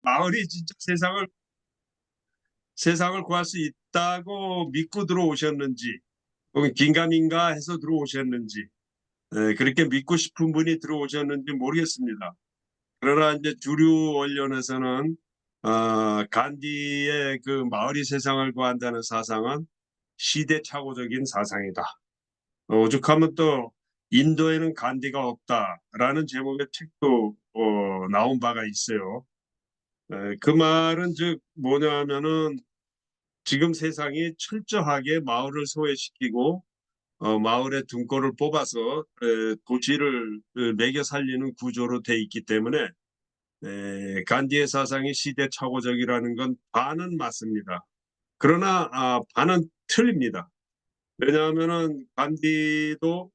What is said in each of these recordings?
마을이 진짜 세상을 구할 수 있다고 믿고 들어오셨는지, 혹은 긴가민가 해서 들어오셨는지, 그렇게 믿고 싶은 분이 들어오셨는지 모르겠습니다. 그러나 이제 주류 언론에서는 간디의 그 마을이 세상을 구한다는 사상은 시대착오적인 사상이다. 오죽하면 또 인도에는 간디가 없다라는 제목의 책도 나온 바가 있어요. 그 말은 즉 뭐냐면은 지금 세상이 철저하게 마을을 소외시키고 마을의 등골을 뽑아서 도시를 매겨 살리는 구조로 돼 있기 때문에 간디의 사상이 시대착오적이라는 건 반은 맞습니다. 그러나 반은 틀립니다. 왜냐하면은 간디도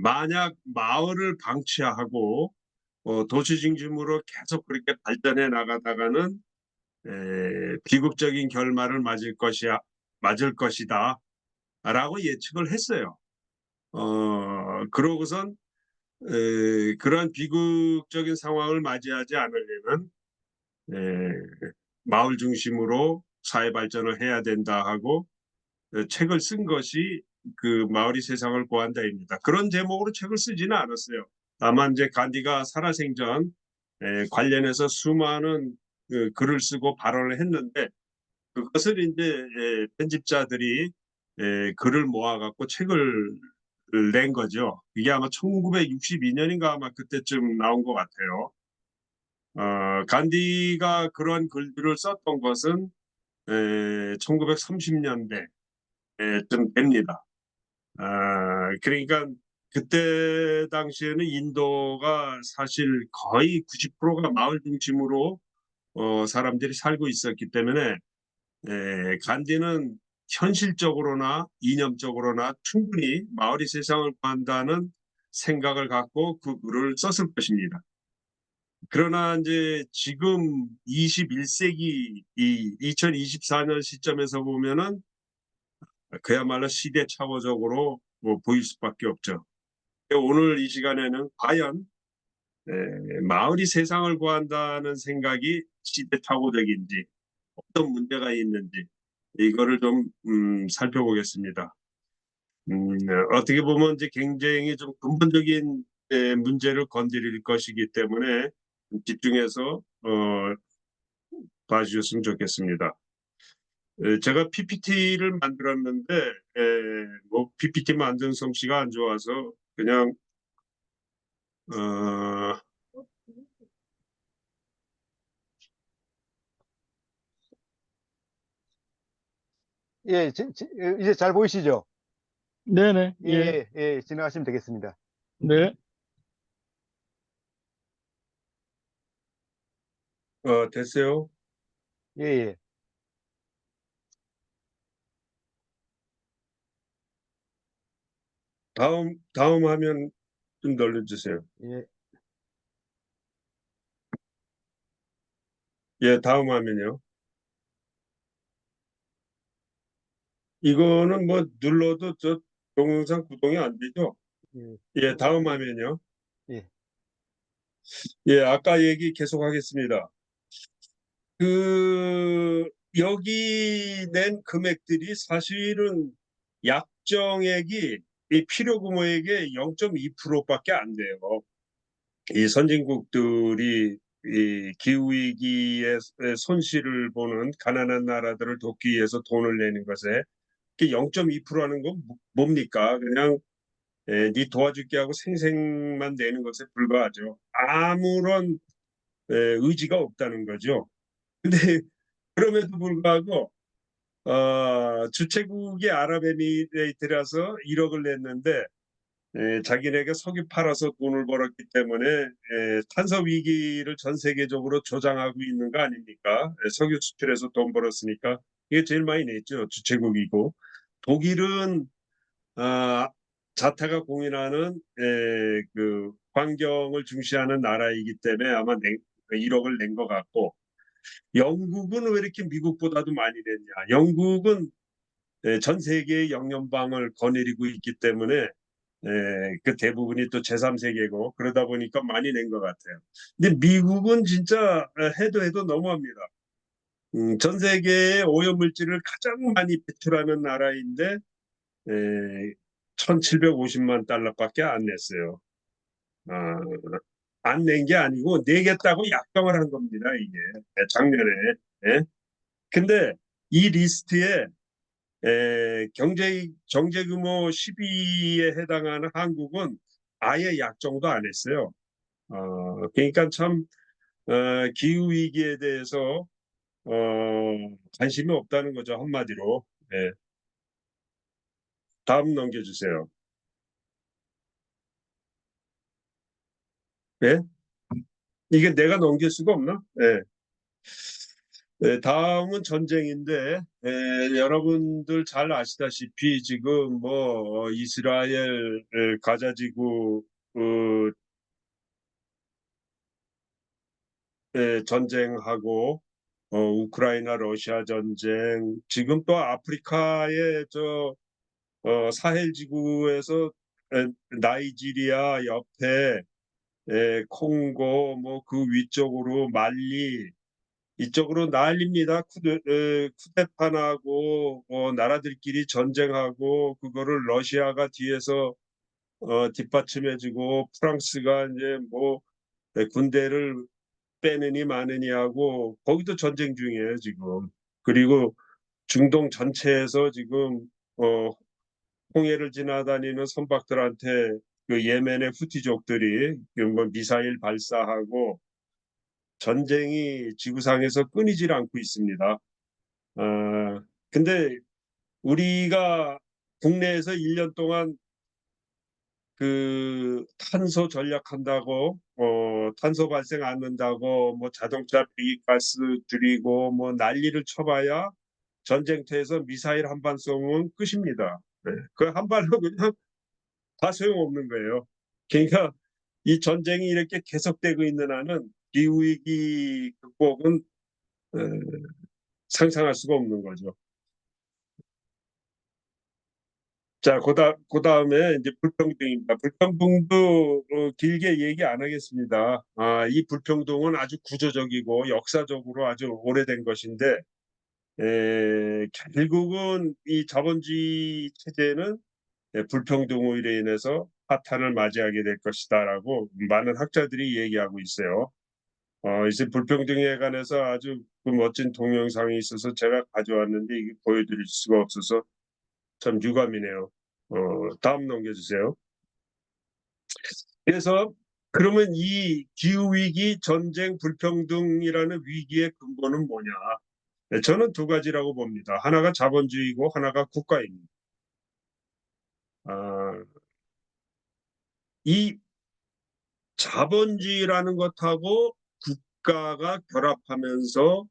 만약 마을을 방치하고 도시 중심으로 계속 그렇게 발전해 나가다가는 비극적인 결말을 맞을 것이다 라고 예측을 했어요. 그러고선 그러한 비극적인 상황을 맞이하지 않으려면 마을 중심으로 사회 발전을 해야 된다 하고 책을 쓴 것이 그 마을이 세상을 구한다입니다. 그런 제목으로 책을 쓰지는 않았어요. 다만 이제 간디가 살아생전 관련해서 수많은 글을 쓰고 발언을 했는데 그것을 이제 편집자들이 글을 모아갖고 책을 낸 거죠. 이게 아마 1962년인가 아마 그때쯤 나온 것 같아요. 간디가 그런 글들을 썼던 것은 1930년대쯤 됩니다. 그러니까 그때 당시에는 인도가 사실 거의 90%가 마을 중심으로 사람들이 살고 있었기 때문에 간디는 현실적으로나 이념적으로나 충분히 마을이 세상을 구한다는 생각을 갖고 그 글을 썼을 것입니다. 그러나 이제 지금 21세기 이 2024년 시점에서 보면은 그야말로 시대착오적으로 뭐 보일 수밖에 없죠. 오늘 이 시간에는 과연 마을이 세상을 구한다는 생각이 시대착오적인지 어떤 문제가 있는지 이거를 좀 살펴보겠습니다. 어떻게 보면 이제 굉장히 좀 근본적인 문제를 건드릴 것이기 때문에 집중해서 봐주셨으면 좋겠습니다. 제가 PPT를 만들었는데 뭐 PPT 만든 솜씨가 안 좋아서 그냥 어, 예, 이제 잘 보이시죠? 네네, 예, 예, 예, 예, 진행하시면 되겠습니다. 네. 됐어요. 예, 예. 다음 화면 좀 눌러주세요. 예. 예, 다음 화면이요. 이거는 뭐 눌러도 저 동영상 구동이 안 되죠? 예, 예, 다음 화면이요. 예. 예, 아까 얘기 계속하겠습니다. 그 여기 낸 금액들이 사실은 약정액이 이 필요 구모액의 0.2%밖에 안 돼요. 이 선진국들이 이 기후위기의 손실을 보는 가난한 나라들을 돕기 위해서 돈을 내는 것에 0.2%라는 건 뭡니까? 그냥 네 도와줄게 하고 생색만 내는 것에 불과하죠. 아무런 의지가 없다는 거죠. 근데 그럼에도 불구하고 주최국이 아랍에미레이트라서 1억을 냈는데 자기네가 석유 팔아서 돈을 벌었기 때문에 탄소 위기를 전 세계적으로 조장하고 있는 거 아닙니까? 석유 수출해서 돈 벌었으니까 이게 제일 많이 냈죠. 주최국이고 독일은 아, 자타가 공인하는 그 환경을 중시하는 나라이기 때문에 아마 1억을 낸 것 같고 영국은 왜 이렇게 미국보다도 많이 냈냐? 영국은 전 세계의 영연방을 거느리고 있기 때문에 그 대부분이 또 제3세계고 그러다 보니까 많이 낸 것 같아요. 근데 미국은 진짜 해도 너무합니다. 전 세계에 오염물질을 가장 많이 배출하는 나라인데 1750만 달러밖에 안 냈어요. 안 낸 게 아니고 내겠다고 약정을 한 겁니다, 이게. 작년에. 예? 근데 이 리스트에 경제 규모 10위에 해당하는 한국은 아예 약정도 안 했어요. 그러니까 참 기후 위기에 대해서 관심이 없다는 거죠, 한마디로. 예. 다음 넘겨주세요. 예? 이게 내가 넘길 수가 없나? 예. 다음은 전쟁인데, 여러분들 잘 아시다시피 지금 뭐 이스라엘 가자지구 전쟁하고 우크라이나 러시아 전쟁, 지금 또 아프리카의 사헬 지구에서 나이지리아 옆에 콩고 뭐 그 위쪽으로 말리 이쪽으로 난립니다. 쿠데판하고 나라들끼리 전쟁하고 그거를 러시아가 뒤에서 뒷받침해주고 프랑스가 이제 뭐 군대를 빼느니 마느니 하고 거기도 전쟁 중이에요 지금. 그리고 중동 전체에서 지금 어, 홍해를 지나다니는 선박들한테 그 예멘의 후티족들이 그뭐 미사일 발사하고 전쟁이 지구상에서 끊이질 않고 있습니다. 근데 우리가 국내에서 1년 동안 그 탄소 전략한다고 탄소 발생 안 한다고 뭐 자동차 배기가스 줄이고 뭐 난리를 쳐봐야 전쟁터에서 미사일 한 발 쏘면 끝입니다. 네. 그 한 발로 그냥 다 소용없는 거예요. 그러니까 이 전쟁이 이렇게 계속되고 있는 한은 기후위기 극복은 어, 상상할 수가 없는 거죠. 자, 그다음에 이제 불평등입니다. 불평등도 길게 얘기 안 하겠습니다. 이 불평등은 아주 구조적이고 역사적으로 아주 오래된 것인데, 결국은 이 자본주의 체제는 불평등으로 인해서 파탄을 맞이하게 될 것이다라고 많은 학자들이 얘기하고 있어요. 이제 불평등에 관해서 아주 그 멋진 동영상이 있어서 제가 가져왔는데 이게 보여드릴 수가 없어서 참 유감이네요. 다음 넘겨주세요. 그래서 그러면 이 기후위기, 전쟁, 불평등이라는 위기의 근본은 뭐냐? 저는 두 가지라고 봅니다. 하나가 자본주의고 하나가 국가입니다. 아, 이 자본주의라는 것하고 국가가 결합하면서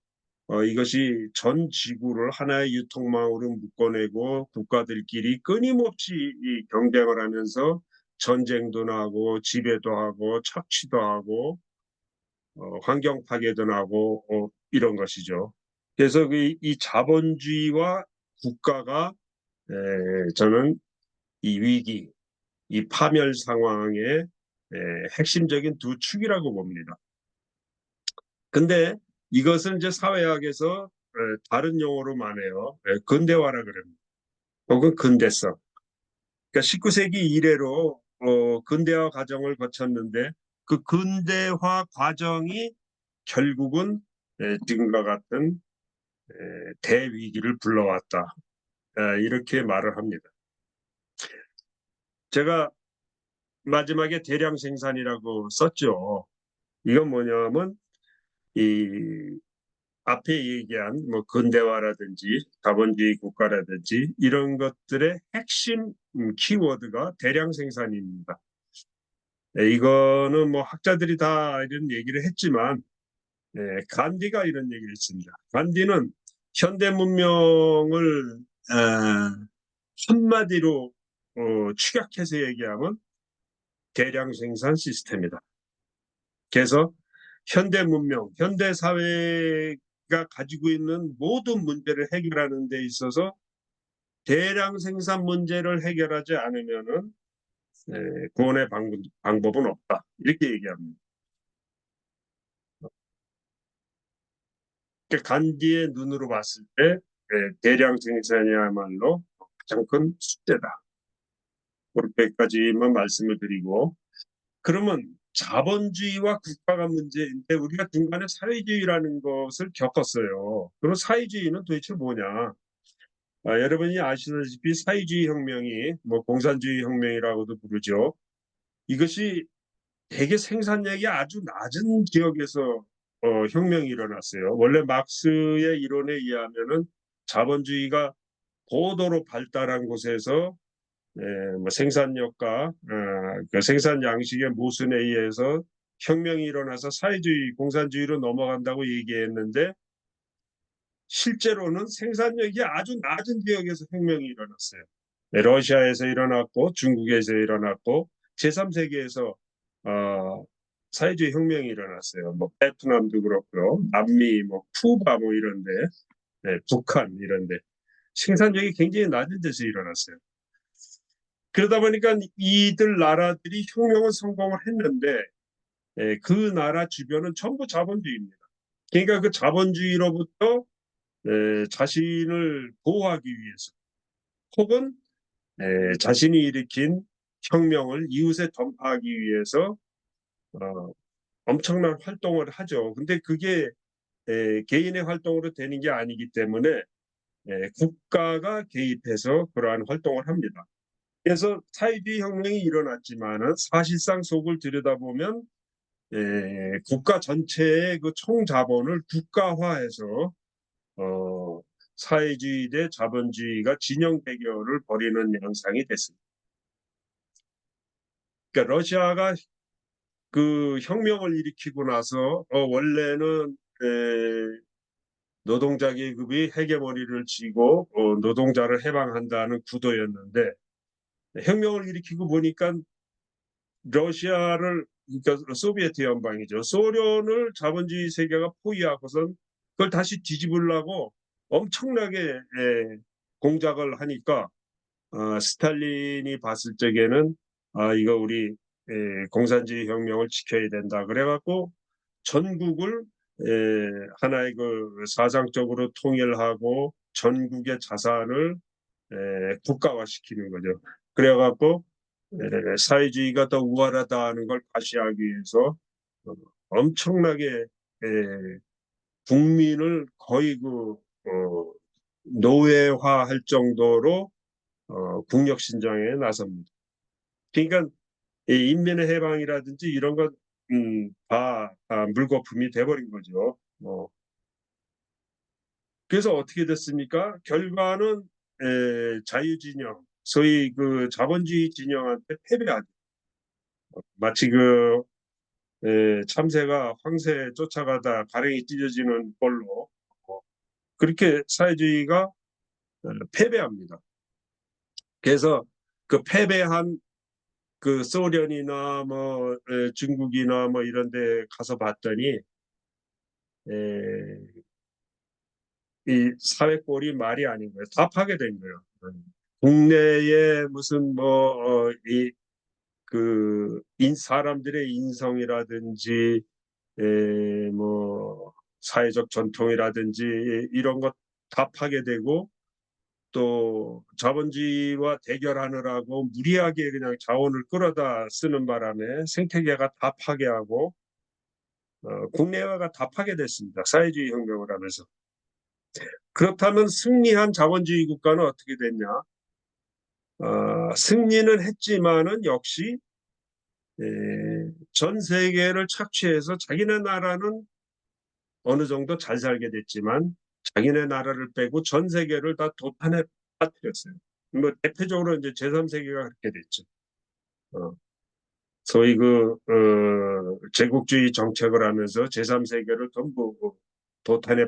이것이 전 지구를 하나의 유통망으로 묶어내고 국가들끼리 끊임없이 이 경쟁을 하면서 전쟁도 나고 지배도 하고 착취도 하고 환경 파괴도 나고 이런 것이죠. 그래서 이 자본주의와 국가가 저는 이 위기, 이 파멸 상황의 핵심적인 두 축이라고 봅니다. 근데 이것을 이제 사회학에서 다른 용어로 말해요. 근대화라 그럽니다. 혹은 근대성. 그러니까 19세기 이래로 근대화 과정을 거쳤는데 그 근대화 과정이 결국은 지금과 같은 대위기를 불러왔다. 이렇게 말을 합니다. 제가 마지막에 대량 생산이라고 썼죠. 이건 뭐냐면 이 앞에 얘기한 뭐 근대화라든지 자본주의 국가라든지 이런 것들의 핵심 키워드가 대량 생산입니다. 이거는 뭐 학자들이 다 이런 얘기를 했지만 간디가 이런 얘기를 했습니다. 간디는 현대 문명을 한마디로 축약해서 얘기하면 대량 생산 시스템이다. 그래서 현대 문명, 현대 사회가 가지고 있는 모든 문제를 해결하는 데 있어서 대량 생산 문제를 해결하지 않으면은 구원의 방법은 없다. 이렇게 얘기합니다. 그러니까 간디의 눈으로 봤을 때 대량 생산이야말로 가장 큰 숙제다. 그렇게까지만 말씀을 드리고, 그러면 자본주의와 국가가 문제인데 우리가 중간에 사회주의라는 것을 겪었어요. 그럼 사회주의는 도대체 뭐냐? 여러분이 아시다시피 사회주의 혁명이 뭐 공산주의 혁명이라고도 부르죠. 이것이 대개 생산력이 아주 낮은 지역에서 혁명이 일어났어요. 원래 막스의 이론에 의하면은 자본주의가 고도로 발달한 곳에서 뭐 생산력과 그 생산 양식의 모순에 의해서 혁명이 일어나서 사회주의, 공산주의로 넘어간다고 얘기했는데 실제로는 생산력이 아주 낮은 지역에서 혁명이 일어났어요. 러시아에서 일어났고 중국에서 일어났고 제3세계에서 사회주의 혁명이 일어났어요. 뭐 베트남도 그렇고요. 남미, 뭐 쿠바 뭐 이런데, 북한 이런데 생산력이 굉장히 낮은 데서 일어났어요. 그러다 보니까 이들 나라들이 혁명은 성공을 했는데 그 나라 주변은 전부 자본주의입니다. 그러니까 그 자본주의로부터 자신을 보호하기 위해서 혹은 자신이 일으킨 혁명을 이웃에 전파하기 위해서 어, 엄청난 활동을 하죠. 근데 그게 개인의 활동으로 되는 게 아니기 때문에 국가가 개입해서 그러한 활동을 합니다. 그래서 사회주의 혁명이 일어났지만은 사실상 속을 들여다보면 국가 전체의 그 총자본을 국가화해서 어, 사회주의 대 자본주의가 진영 대결을 벌이는 양상이 됐습니다. 그러니까 러시아가 그 혁명을 일으키고 나서 원래는 노동자 계급이 헤게모니를 쥐고 노동자를 해방한다는 구도였는데 혁명을 일으키고 보니까 러시아를 그러니까 소비에트 연방이죠. 소련을 자본주의 세계가 포위하고선 그걸 다시 뒤집으려고 엄청나게 공작을 하니까 스탈린이 봤을 적에는 이거 우리 공산주의 혁명을 지켜야 된다. 그래갖고 전국을 하나의 그 사상적으로 통일하고 전국의 자산을 국가화시키는 거죠. 그래갖고 사회주의가 더 우월하다는 걸 과시하기 위해서 어, 엄청나게 국민을 거의 그 노예화할 정도로 국력 신장에 나섭니다. 그러니까 이 인민의 해방이라든지 이런 것다 물거품이 돼버린 거죠. 그래서 어떻게 됐습니까? 결과는 자유진영, 소위 그 자본주의 진영한테 패배하죠. 마치 그 참새가 황새 쫓아가다 가랭이 찢어지는 꼴로 그렇게 사회주의가 패배합니다. 그래서 그 패배한 그 소련이나 뭐 중국이나 뭐 이런 데 가서 봤더니 이 사회 꼴이 말이 아닌 거예요. 다 파괴된 거예요. 국내에 무슨 뭐 사람들의 인성이라든지 뭐 사회적 전통이라든지 이런 것 다 파괴되고 또 자본주의와 대결하느라고 무리하게 그냥 자원을 끌어다 쓰는 바람에 생태계가 다 파괴하고 국내화가 다 파괴됐습니다. 사회주의 혁명을 하면서. 그렇다면 승리한 자본주의 국가는 어떻게 됐냐? 승리는 했지만은 역시 전 세계를 착취해서 자기네 나라는 어느 정도 잘 살게 됐지만 자기네 나라를 빼고 전 세계를 다 도탄에 빠뜨렸어요. 뭐 대표적으로 이제 제3세계가 그렇게 됐죠. 어, 소위 제국주의 정책을 하면서 제3세계를 전부 도탄에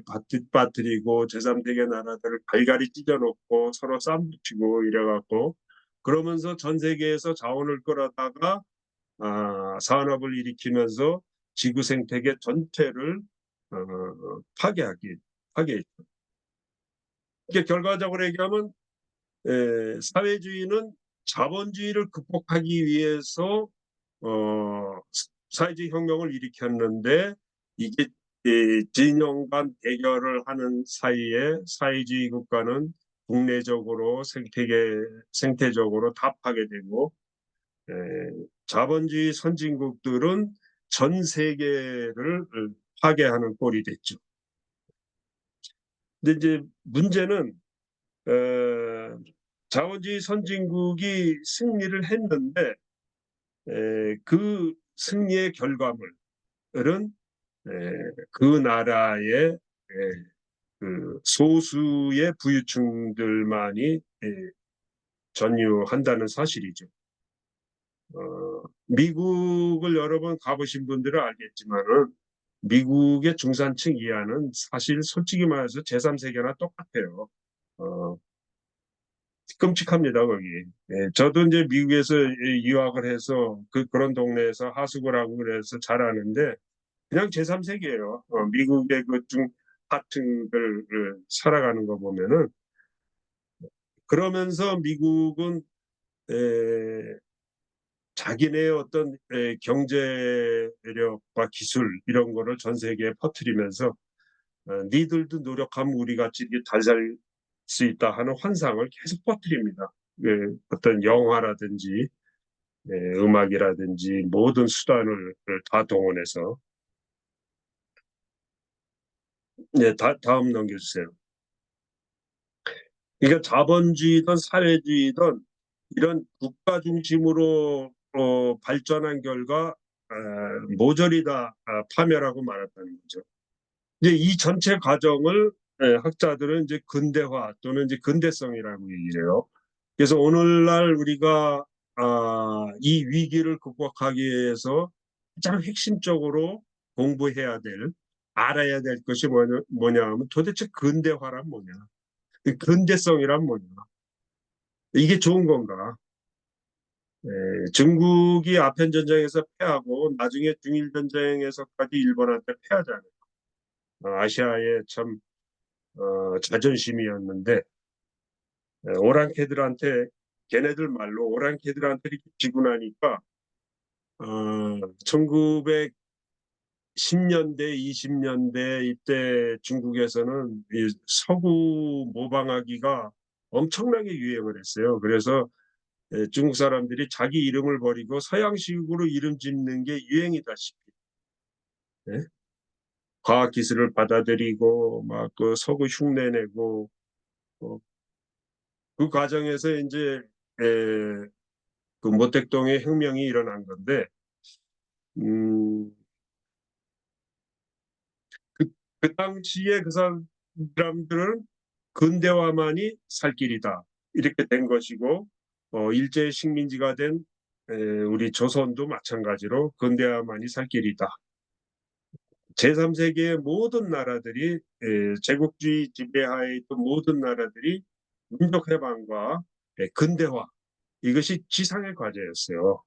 빠뜨리고 제3세계 나라들을 갈갈이 찢어놓고 서로 쌈붙이고 이래갖고 그러면서 전 세계에서 자원을 끌어다가 산업을 일으키면서 지구 생태계 전체를 파괴했죠. 이게 결과적으로 얘기하면 사회주의는 자본주의를 극복하기 위해서 사회주의 혁명을 일으켰는데 이게 진영 간 대결을 하는 사이에 사회주의 국가는 국내적으로 생태적으로 다 파괴되고 자본주의 선진국들은 전 세계를 파괴하는 꼴이 됐죠. 근데 이제 문제는 자본주의 선진국이 승리를 했는데 그 승리의 결과물은 그 나라의 그 소수의 부유층들만이 전유한다는 사실이죠. 미국을 여러 번 가보신 분들은 알겠지만은 미국의 중산층 이하는 사실 솔직히 말해서 제3세계나 똑같아요. 끔찍합니다, 거기. 저도 이제 미국에서 유학을 해서 그런 동네에서 하숙을 하고 그래서 잘 아는데 그냥 제3세계예요. 미국의 그 중하층들 살아가는 거 보면은 그러면서 미국은 자기네의 어떤 경제력과 기술 이런 거를 전 세계에 퍼뜨리면서 니들도 노력하면 우리 같이 이렇게 잘 살 수 있다 하는 환상을 계속 퍼뜨립니다. 어떤 영화라든지 음악이라든지 모든 수단을 다 동원해서. 다음 넘겨주세요. 그러니까 자본주의든 사회주의든 이런 국가 중심으로 발전한 결과 모조리 다 파멸하고 말았다는 거죠. 이제 이 전체 과정을 학자들은 이제 근대화 또는 이제 근대성이라고 얘기를 해요. 그래서 오늘날 우리가 이 위기를 극복하기 위해서 가장 핵심적으로 공부해야 될, 알아야 될 것이 뭐냐 하면 도대체 근대화란 뭐냐, 근대성이란 뭐냐, 이게 좋은 건가? 중국이 아편 전쟁에서 패하고 나중에 중일 전쟁에서까지 일본한테 패하잖아요. 아시아의 참 자존심이었는데 오랑캐들한테 걔네들 말로 오랑캐들한테 이렇게 지고 나니까 1910년대, 20년대 이때 중국에서는 이 서구 모방하기가 엄청나게 유행을 했어요. 그래서 중국 사람들이 자기 이름을 버리고 서양식으로 이름 짓는 게 유행이다시피 과학 기술을 받아들이고 막 그 서구 흉내내고 그 과정에서 이제 그 모택동의 혁명이 일어난 건데 음, 그, 그 당시에 그 사람들은 근대화만이 살 길이다 이렇게 된 것이고 일제 식민지가 된 우리 조선도 마찬가지로 근대화만이 살 길이다. 제3세계의 모든 나라들이 제국주의 지배하에 있던 모든 나라들이 민족해방과 근대화 이것이 지상의 과제였어요.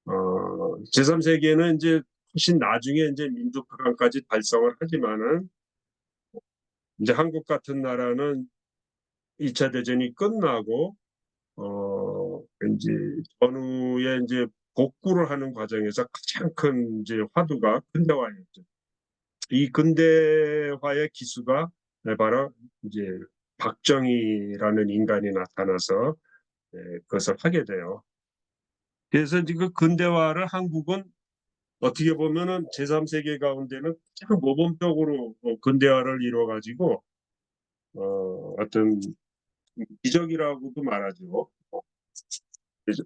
제3세계는 이제 훨씬 나중에 이제 민족해방까지 달성을 하지만은 이제 한국 같은 나라는 2차 대전이 끝나고 이제 전후에 이제 복구를 하는 과정에서 가장 큰 이제 화두가 근대화였죠. 이 근대화의 기수가 바로 이제 박정희라는 인간이 나타나서 그것을 하게 돼요. 그래서 이제 그 근대화를 한국은 어떻게 보면은 제3세계 가운데는 가장 모범적으로 근대화를 이루어가지고 어떤 기적이라고도 말하죠. 그래서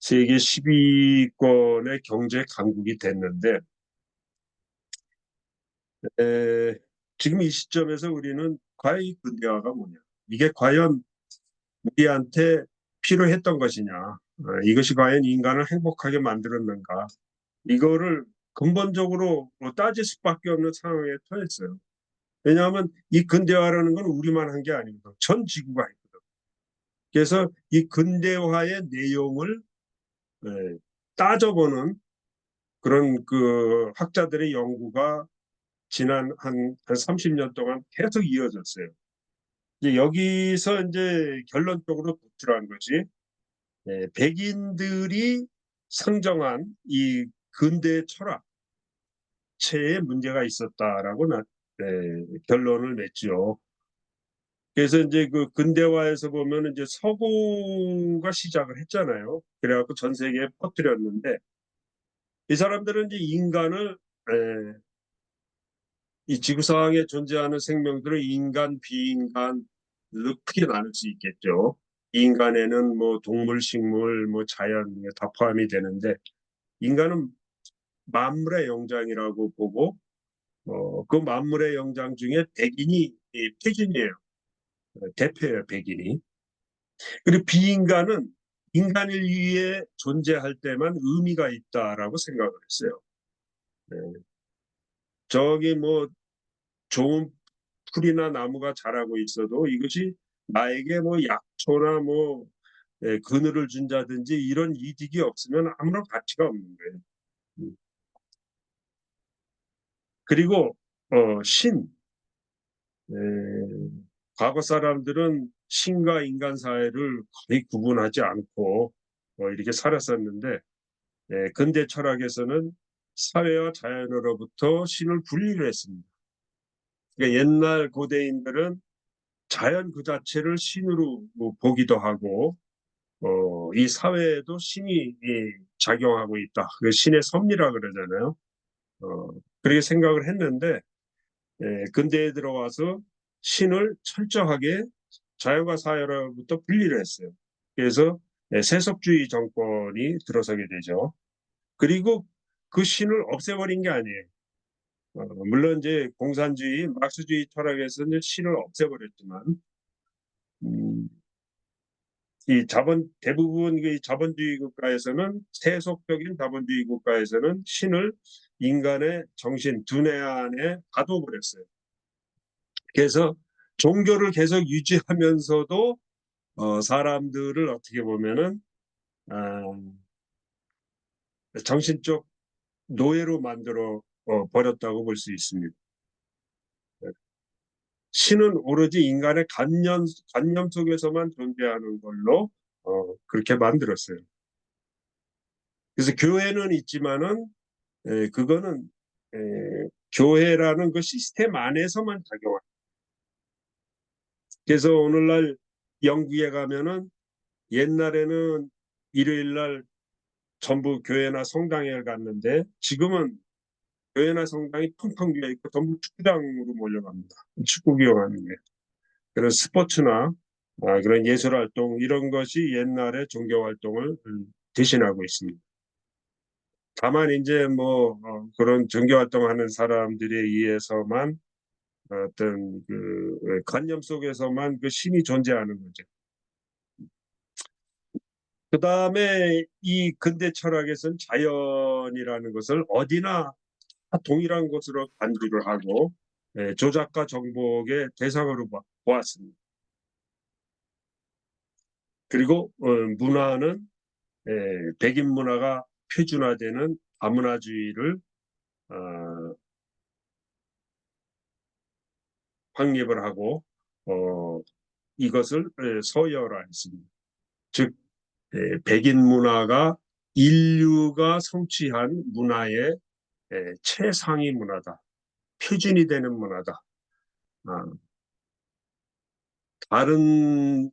세계 10위권의 경제 강국이 됐는데 지금 이 시점에서 우리는 과연 이 근대화가 뭐냐? 이게 과연 우리한테 필요했던 것이냐? 이것이 과연 인간을 행복하게 만들었는가? 이거를 근본적으로 따질 수밖에 없는 상황에 처했어요. 왜냐하면 이 근대화라는 건 우리만 한 게 아니거든. 전 지구가 있거든. 그래서 이 근대화의 내용을 따져보는 그런 그 학자들의 연구가 지난 한 30년 동안 계속 이어졌어요. 이제 여기서 이제 결론적으로 도출한 것이 백인들이 상정한 이 근대 철학체에 문제가 있었다라고 결론을 냈죠. 그래서 이제 그 근대화에서 보면 이제 서구가 시작을 했잖아요. 그래갖고 전 세계에 퍼뜨렸는데 이 사람들은 이제 인간을 이 지구상에 존재하는 생명들을 인간, 비인간으로 크게 나눌 수 있겠죠. 인간에는 뭐 동물, 식물, 뭐 자연 다 포함이 되는데 인간은 만물의 영장이라고 보고 그 만물의 영장 중에 백인이 표준이에요. 대표예요, 백인이. 그리고 비인간은 인간을 위해 존재할 때만 의미가 있다라고 생각을 했어요. 네. 저기 뭐 좋은 풀이나 나무가 자라고 있어도 이것이 나에게 뭐 약초나 뭐 그늘을 준다든지 이런 이득이 없으면 아무런 가치가 없는 거예요. 그리고 신, 과거 사람들은 신과 인간 사회를 거의 구분하지 않고 이렇게 살았었는데 근대 철학에서는 사회와 자연으로부터 신을 분리를 했습니다. 그러니까 옛날 고대인들은 자연 그 자체를 신으로 보기도 하고 이 사회에도 신이 작용하고 있다. 그 신의 섭리라 그러잖아요. 그렇게 생각을 했는데 근대에 들어와서 신을 철저하게 자연과 사회로부터 분리를 했어요. 그래서 세속주의 정권이 들어서게 되죠. 그리고 그 신을 없애버린 게 아니에요. 물론 이제 공산주의, 막스주의 철학에서는 신을 없애버렸지만 음, 이 대부분 이 자본주의 국가에서는 세속적인 자본주의 국가에서는 신을 인간의 정신 두뇌 안에 가둬버렸어요. 그래서 종교를 계속 유지하면서도 사람들을 어떻게 보면은 정신적 노예로 만들어 버렸다고 볼 수 있습니다. 신은 오로지 인간의 관념 속에서만 존재하는 걸로 그렇게 만들었어요. 그래서 교회는 있지만은 그거는 에, 교회라는 그 시스템 안에서만 작용합니다. 그래서 오늘날 영국에 가면은 옛날에는 일요일날 전부 교회나 성당에 갔는데 지금은 교회나 성당이 텅텅 비어 있고 전부 축구장으로 몰려갑니다. 축구 기용하는 게. 그런 스포츠나 그런 예술 활동 이런 것이 옛날의 종교 활동을 대신하고 있습니다. 다만 이제 뭐 그런 종교 활동하는 사람들에 의해서만 어떤 그 관념 속에서만 그 신이 존재하는 거죠. 그 다음에 이 근대 철학에서는 자연이라는 것을 어디나 동일한 것으로 간주를 하고 조작과 정복의 대상으로 보았습니다. 그리고 문화는 백인 문화가 표준화되는 다문화주의를 확립을 하고 이것을 서열화했습니다. 즉 백인 문화가 인류가 성취한 문화의 최상위 문화다. 표준이 되는 문화다. 다른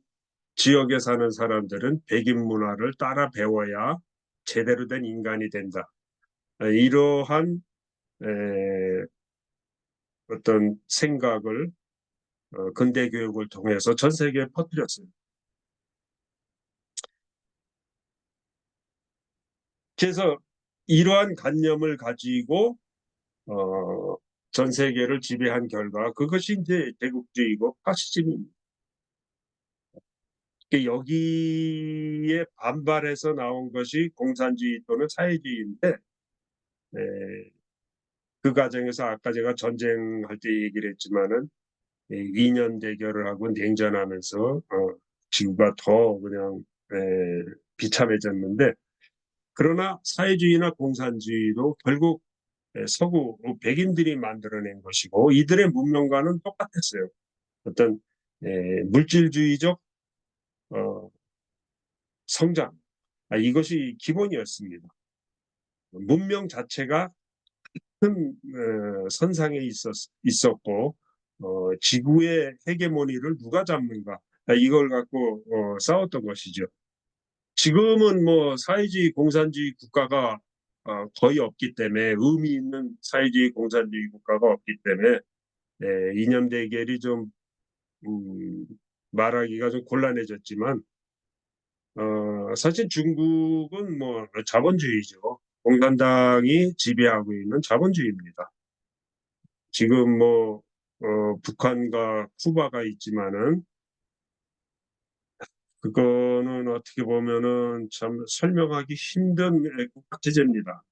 지역에 사는 사람들은 백인 문화를 따라 배워야 제대로 된 인간이 된다. 이러한 어떤 생각을 근대 교육을 통해서 전 세계에 퍼뜨렸어요. 그래서 이러한 관념을 가지고 전 세계를 지배한 결과 그것이 이제 대국주의고 파시즘입니다. 여기에 반발해서 나온 것이 공산주의 또는 사회주의인데 그 과정에서 아까 제가 전쟁할 때 얘기를 했지만은 2년 대결을 하고 냉전하면서 지구가 더 그냥 비참해졌는데 그러나 사회주의나 공산주의도 결국 서구 백인들이 만들어낸 것이고 이들의 문명과는 똑같았어요. 어떤 물질주의적 성장 이것이 기본이었습니다. 문명 자체가 큰 선상에 있었고 지구의 헤게모니를 누가 잡는가 이걸 갖고 싸웠던 것이죠. 지금은 뭐 사회주의 공산주의 국가가 거의 없기 때문에 의미 있는 사회주의 공산주의 국가가 없기 때문에 이념 대결이 좀 말하기가 좀 곤란해졌지만 사실 중국은 뭐 자본주의죠. 공산당이 지배하고 있는 자본주의입니다. 지금 뭐 북한과 쿠바가 있지만은 그거는 어떻게 보면은 참 설명하기 힘든 국가 체제입니다.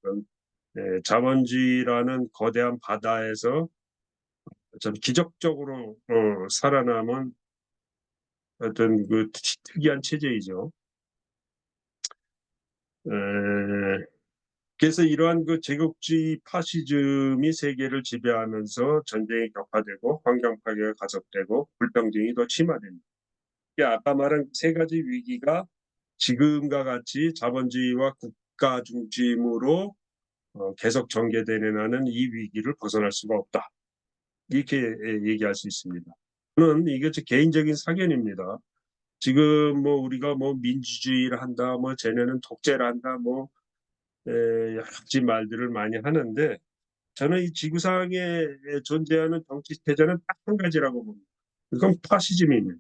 자본주의라는 거대한 바다에서 참 기적적으로 살아남은 어떤 그 특이한 체제이죠. 에, 그래서 이러한 그 제국주의 파시즘이 세계를 지배하면서 전쟁이 격화되고 환경 파괴가 가속되고 불평등이 더 심화됩니다. 아까 말한 세 가지 위기가 지금과 같이 자본주의와 국가 중심으로 계속 전개되는 한은 이 위기를 벗어날 수가 없다. 이렇게 얘기할 수 있습니다. 저는 이게 제 개인적인 사견입니다. 지금 뭐 우리가 뭐 민주주의를 한다, 뭐 쟤네는 독재를 한다, 뭐 여러 가지 말들을 많이 하는데 저는 이 지구상에 존재하는 정치 체제는 딱 한 가지라고 봅니다. 그건 파시즘입니다.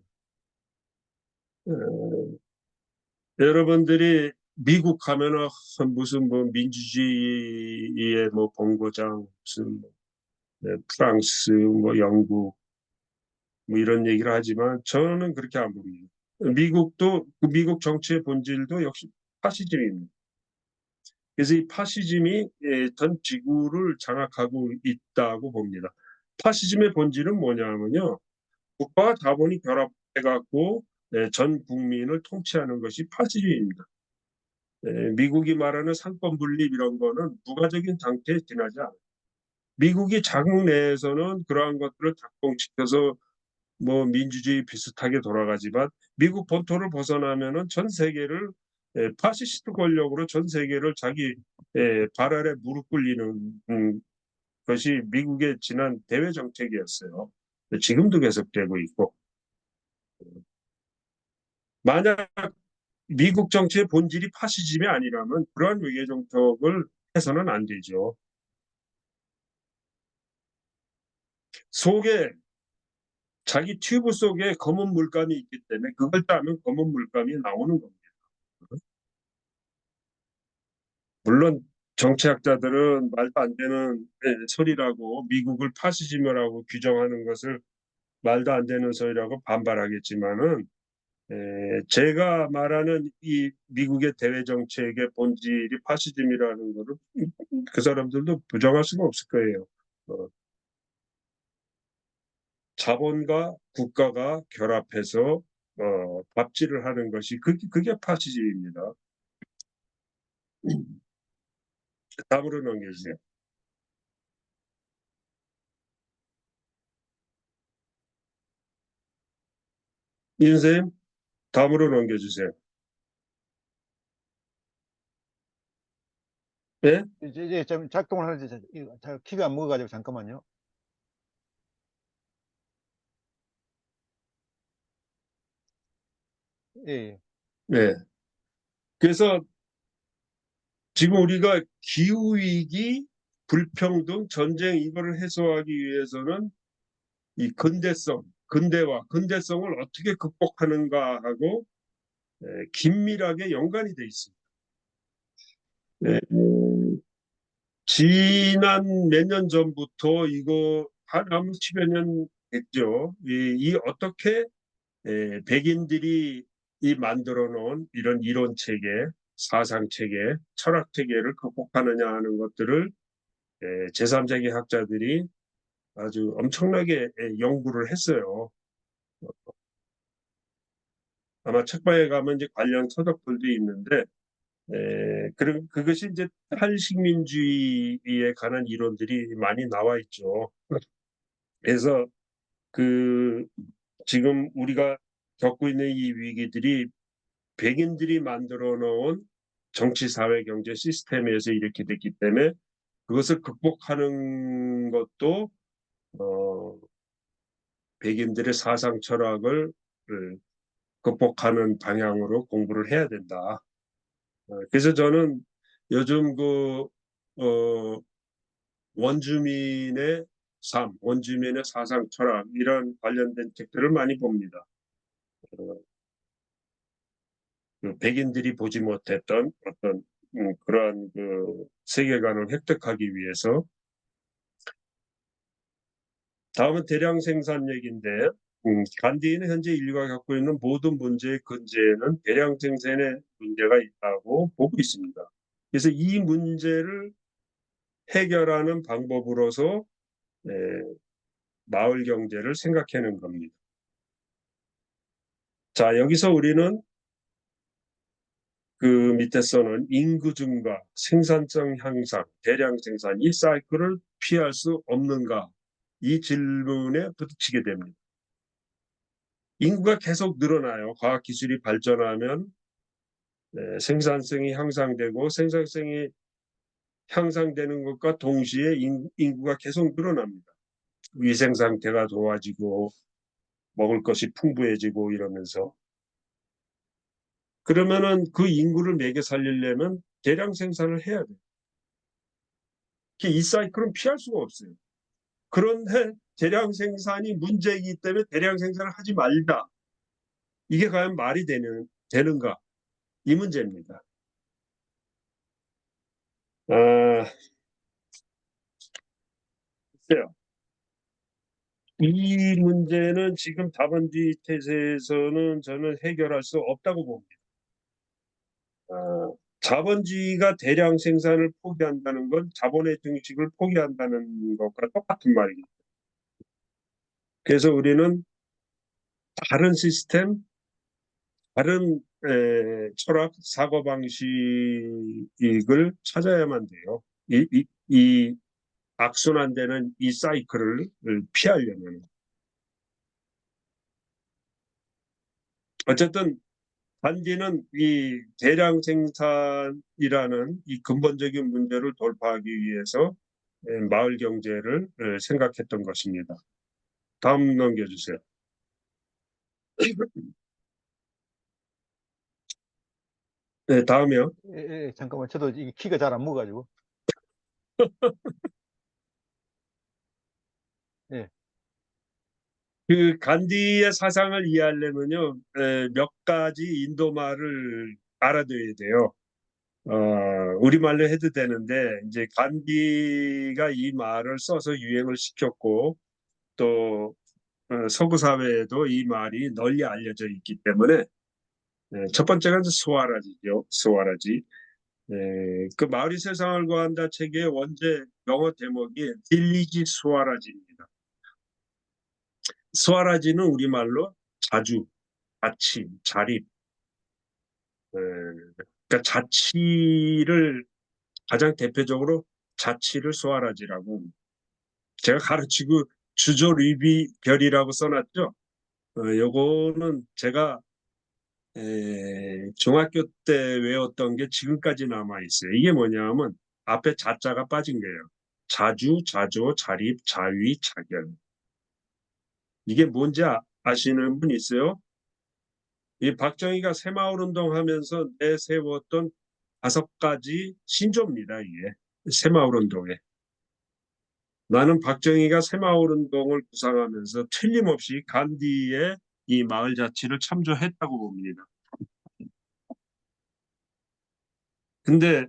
여러분들이 미국 하면은 무슨 뭐 민주주의의 뭐 본고장, 무슨 뭐 프랑스, 뭐 영국 뭐 이런 얘기를 하지만 저는 그렇게 안 봅니다. 미국도 그 미국 정치의 본질도 역시 파시즘입니다. 그래서 이 파시즘이 전 지구를 장악하고 있다고 봅니다. 파시즘의 본질은 뭐냐면요. 국가와 자본이 결합해갖고 전 국민을 통치하는 것이 파시즘입니다. 미국이 말하는 상권 분립 이런 거는 부가적인 장치에 지나지 않아요. 미국이 자국 내에서는 그러한 것들을 작동시켜서 뭐 민주주의 비슷하게 돌아가지만 미국 본토를 벗어나면은 전 세계를 파시스트 권력으로 전 세계를 자기 발 아래 무릎 꿇리는 것이 미국의 지난 대외 정책이었어요. 지금도 계속되고 있고 만약 미국 정치의 본질이 파시즘이 아니라면 그러한 외교 정책을 해서는 안 되죠. 속에 자기 튜브 속에 검은 물감이 있기 때문에 그걸 따면 검은 물감이 나오는 겁니다. 물론 정치학자들은 말도 안 되는 소리라고 미국을 파시즘이라고 규정하는 것을 말도 안 되는 소리라고 반발하겠지만은 제가 말하는 이 미국의 대외 정책의 본질이 파시즘이라는 거를 그 사람들도 부정할 수가 없을 거예요. 어, 자본과 국가가 결합해서 갑질을 하는 것이 그게 파시즘입니다. 다음으로 넘겨주세요. 인생 다음으로 넘겨주세요. 예? 이제 좀 작동을 하는지 키가 안 먹어가지고 잠깐만요. 예, 예. 네. 그래서 지금 우리가 기후위기, 불평등, 전쟁 이거를 해소하기 위해서는 이 근대성을 어떻게 극복하는가 하고 긴밀하게 연관이 돼 있습니다. 예, 지난 몇 년 전부터 이거 한 아무 10여 년 됐죠. 이 어떻게 백인들이 이 만들어 놓은 이런 이론 체계, 사상 체계, 철학 체계를 극복하느냐 하는 것들을 제3세계 학자들이 아주 엄청나게 연구를 했어요. 아마 책방에 가면 이제 관련 서적들도 있는데 그런 그것이 이제 탈식민주의에 관한 이론들이 많이 나와 있죠. 그래서 그 지금 우리가 겪고 있는 이 위기들이 백인들이 만들어 놓은 정치, 사회, 경제 시스템에서 이렇게 됐기 때문에 그것을 극복하는 것도 백인들의 사상 철학을 극복하는 방향으로 공부를 해야 된다. 그래서 저는 요즘 원주민의 삶, 원주민의 사상 철학 이런 관련된 책들을 많이 봅니다. 어, 그 백인들이 보지 못했던 어떤 그러한 그 세계관을 획득하기 위해서. 다음은 대량 생산 얘기인데, 간디는 현재 인류가 겪고 있는 모든 문제의 근저에는 대량 생산의 문제가 있다고 보고 있습니다. 그래서 이 문제를 해결하는 방법으로서 마을 경제를 생각하는 겁니다. 자, 여기서 우리는 그 밑에서는 인구 증가, 생산성 향상, 대량 생산 이 사이클을 피할 수 없는가 이 질문에 부딪히게 됩니다. 인구가 계속 늘어나요. 과학기술이 발전하면 생산성이 향상되고 생산성이 향상되는 것과 동시에 인구가 계속 늘어납니다. 위생 상태가 좋아지고 먹을 것이 풍부해지고 이러면서 그러면은 그 인구를 먹여 살리려면 대량 생산을 해야 돼요. 이 사이클은 피할 수가 없어요. 그런데 대량 생산이 문제이기 때문에 대량 생산을 하지 말자. 이게 과연 말이 되는가? 이 문제입니다. 글쎄요. 이 문제는 지금 자본주의 태세에서는 저는 해결할 수 없다고 봅니다. 자본주의가 대량 생산을 포기한다는 건 자본의 증식을 포기한다는 것과 똑같은 말입니다. 그래서 우리는 다른 시스템, 다른 철학, 사고방식을 찾아야만 돼요. 이 악순환되는 이 사이클을 피하려면. 어쨌든 단지는 이 대량 생산이라는 이 근본적인 문제를 돌파하기 위해서 마을 경제를 생각했던 것입니다. 다음 넘겨주세요. 네, 다음이요. 잠깐만, 저도 이게 키가 잘 안 먹어가지고. 예, 그 간디의 사상을 이해하려면요, 몇 가지 인도말을 알아둬야 돼요. 우리말로 해도 되는데, 이제 간디가 이 말을 써서 유행을 시켰고, 또 서구 사회에도 이 말이 널리 알려져 있기 때문에 첫 번째가 이제 스와라지죠. 스와라지. 그 마을이 세상을 구한다 책의 원제 영어 제목이 딜리지 스와라지입니다. 스와라지는 우리말로 자주, 자치, 자립. 그러니까 자치를 가장 대표적으로 자치를 스와라지라고 제가 가르치고 주조 리비 별이라고 써놨죠. 요거는 제가 중학교 때 외웠던 게 지금까지 남아 있어요. 이게 뭐냐면 앞에 자자가 빠진 거예요. 자주, 자조, 자립, 자위, 자결. 이게 뭔지 아시는 분 있어요? 이 박정희가 새마을운동 하면서 내세웠던 5가지 신조입니다. 이게 새마을운동에. 나는 박정희가 새마을운동을 구상하면서 틀림없이 간디의 이 마을 자치를 참조했다고 봅니다. 근데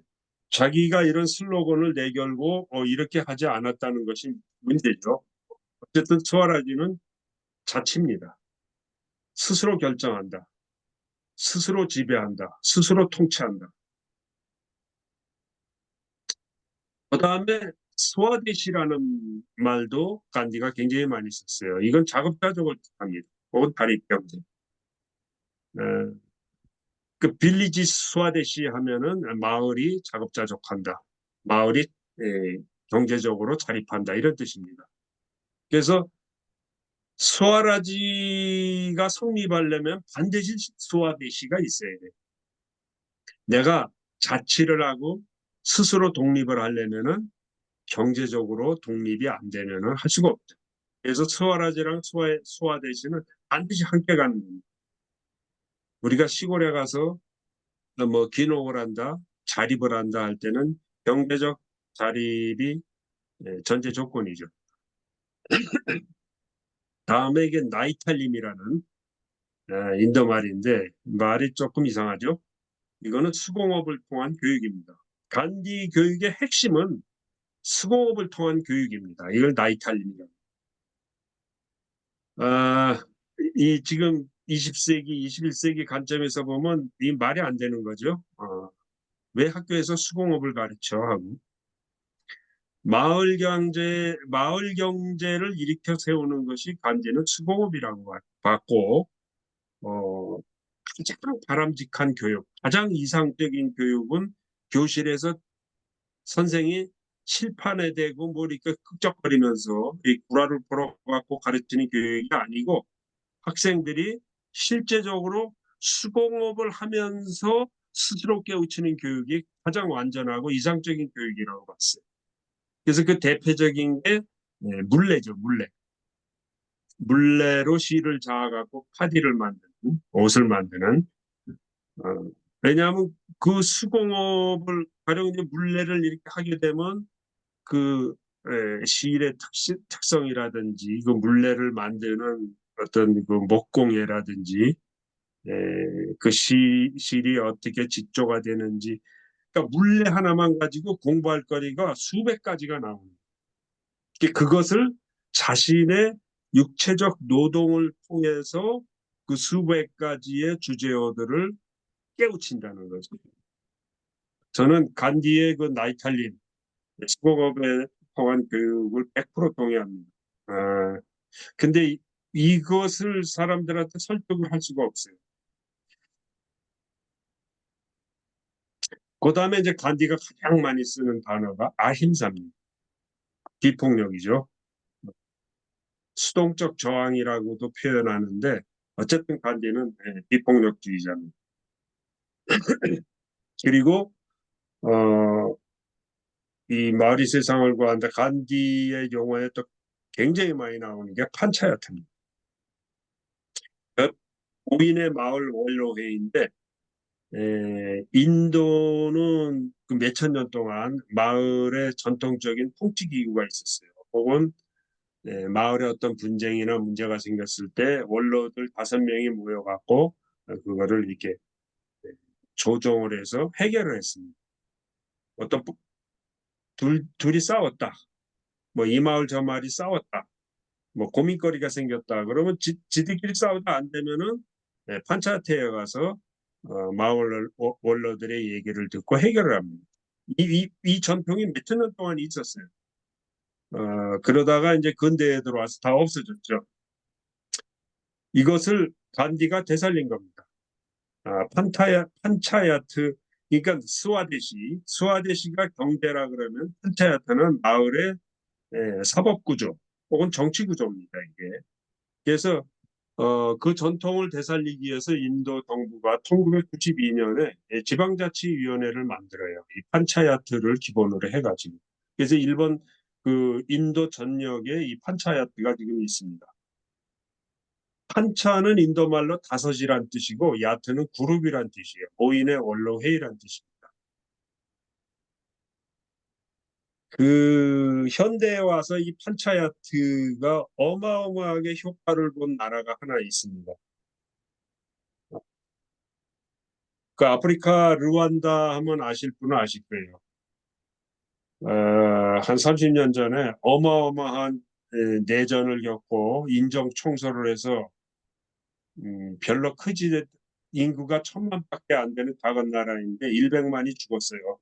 자기가 이런 슬로건을 내걸고 이렇게 하지 않았다는 것이 문제죠. 어쨌든 스와라지는 자치입니다. 스스로 결정한다. 스스로 지배한다. 스스로 통치한다. 그 다음에 스와데시라는 말도 간디가 굉장히 많이 썼어요. 이건 자급자족을 뜻합니다. 혹은 다립경제. 그 빌리지 스와데시 하면은 마을이 자급자족한다. 마을이 경제적으로 자립한다. 이런 뜻입니다. 그래서 스와라지가 성립하려면 반드시 스와데시가 있어야 돼. 내가 자치를 하고 스스로 독립을 하려면은 경제적으로 독립이 안 되면은 할 수가 없죠. 그래서 스와라지랑 스와데시는 반드시 함께 가는 겁니다. 우리가 시골에 가서 뭐 귀농을 한다, 자립을 한다 할 때는 경제적 자립이 전제 조건이죠. 다음에 이게 나이탈림이라는 인도 말인데 말이 조금 이상하죠. 이거는 수공업을 통한 교육입니다. 간디 교육의 핵심은 수공업을 통한 교육입니다. 이걸 나이탈림이라고. 이 지금 20세기, 21세기 관점에서 보면 이 말이 안 되는 거죠. 왜 학교에서 수공업을 가르쳐 하고 마을 경제를 일으켜 세우는 것이 간디는 수공업이라고 봤고, 어, 가장 바람직한 교육, 가장 이상적인 교육은 교실에서 선생이 칠판에 대고 뭐 이렇게 끄적거리면서 이 구라를 풀어갖고 가르치는 교육이 아니고 학생들이 실제적으로 수공업을 하면서 스스로 깨우치는 교육이 가장 완전하고 이상적인 교육이라고 봤어요. 그래서 그 대표적인 게 물레죠, 물레. 물레로 실을 자아갖고 파디를 만드는, 옷을 만드는. 어, 왜냐하면 그 수공업을 가령 이제 물레를 이렇게 하게 되면 그 실의 특성이라든지 그 물레를 만드는 어떤 그 목공예라든지 그 실이 어떻게 직조가 되는지 그러니까 물레 하나만 가지고 공부할 거리가 수백 가지가 나옵니다. 그것을 자신의 육체적 노동을 통해서 그 수백 가지의 주제어들을 깨우친다는 거죠. 저는 간디의 그 나이탈림, 수공업에 통한 교육을 100% 동의합니다. 근데 이것을 사람들한테 설득을 할 수가 없어요. 그 다음에 이제 간디가 가장 많이 쓰는 단어가 아힘사입니다. 비폭력이죠. 수동적 저항이라고도 표현하는데 어쨌든 간디는 비폭력주의자입니다. 그리고 이 마을이 세상을 구한다 간디의 경우에 또 굉장히 많이 나오는 게 판차야트입니다. 고인의 마을 원로회인데 인도는 그 몇천 년 동안 마을에 전통적인 통치 기구가 있었어요. 혹은 마을에 어떤 분쟁이나 문제가 생겼을 때 원로들 5명이 모여갖고 그거를 이렇게 조정을 해서 해결을 했습니다. 어떤 둘이 싸웠다. 뭐 이 마을 저 마을이 싸웠다. 뭐 고민거리가 생겼다. 그러면 지들끼리 싸우다 안 되면은 판차테에 가서 마을 원로들의 얘기를 듣고 해결을 합니다. 이 전통이 몇천 년 동안 있었어요. 그러다가 이제 근대에 들어와서 다 없어졌죠. 이것을 간디가 되살린 겁니다. 판차야트, 그러니까 스와데시가 경제라 그러면 판차야트는 마을의 사법구조 혹은 정치구조입니다. 이게. 그래서 그 전통을 되살리기 위해서 인도 정부가 1992년에 지방자치위원회를 만들어요. 이 판차야트를 기본으로 해가지고. 그래서 일본 그 인도 전역에 이 판차야트가 지금 있습니다. 판차는 인도말로 다섯이란 뜻이고 야트는 그룹이란 뜻이에요. 5인의 원로회의란 뜻입니다. 그 현대에 와서 이 판차야트가 어마어마하게 효과를 본 나라가 하나 있습니다. 그 아프리카 르완다 하면 아실 분은 아실 거예요. 한 30년 전에 어마어마한 내전을 겪고 인정 청소를 해서 별로 크지 인구가 1,000만밖에 안 되는 작은 나라인데 100만이 죽었어요.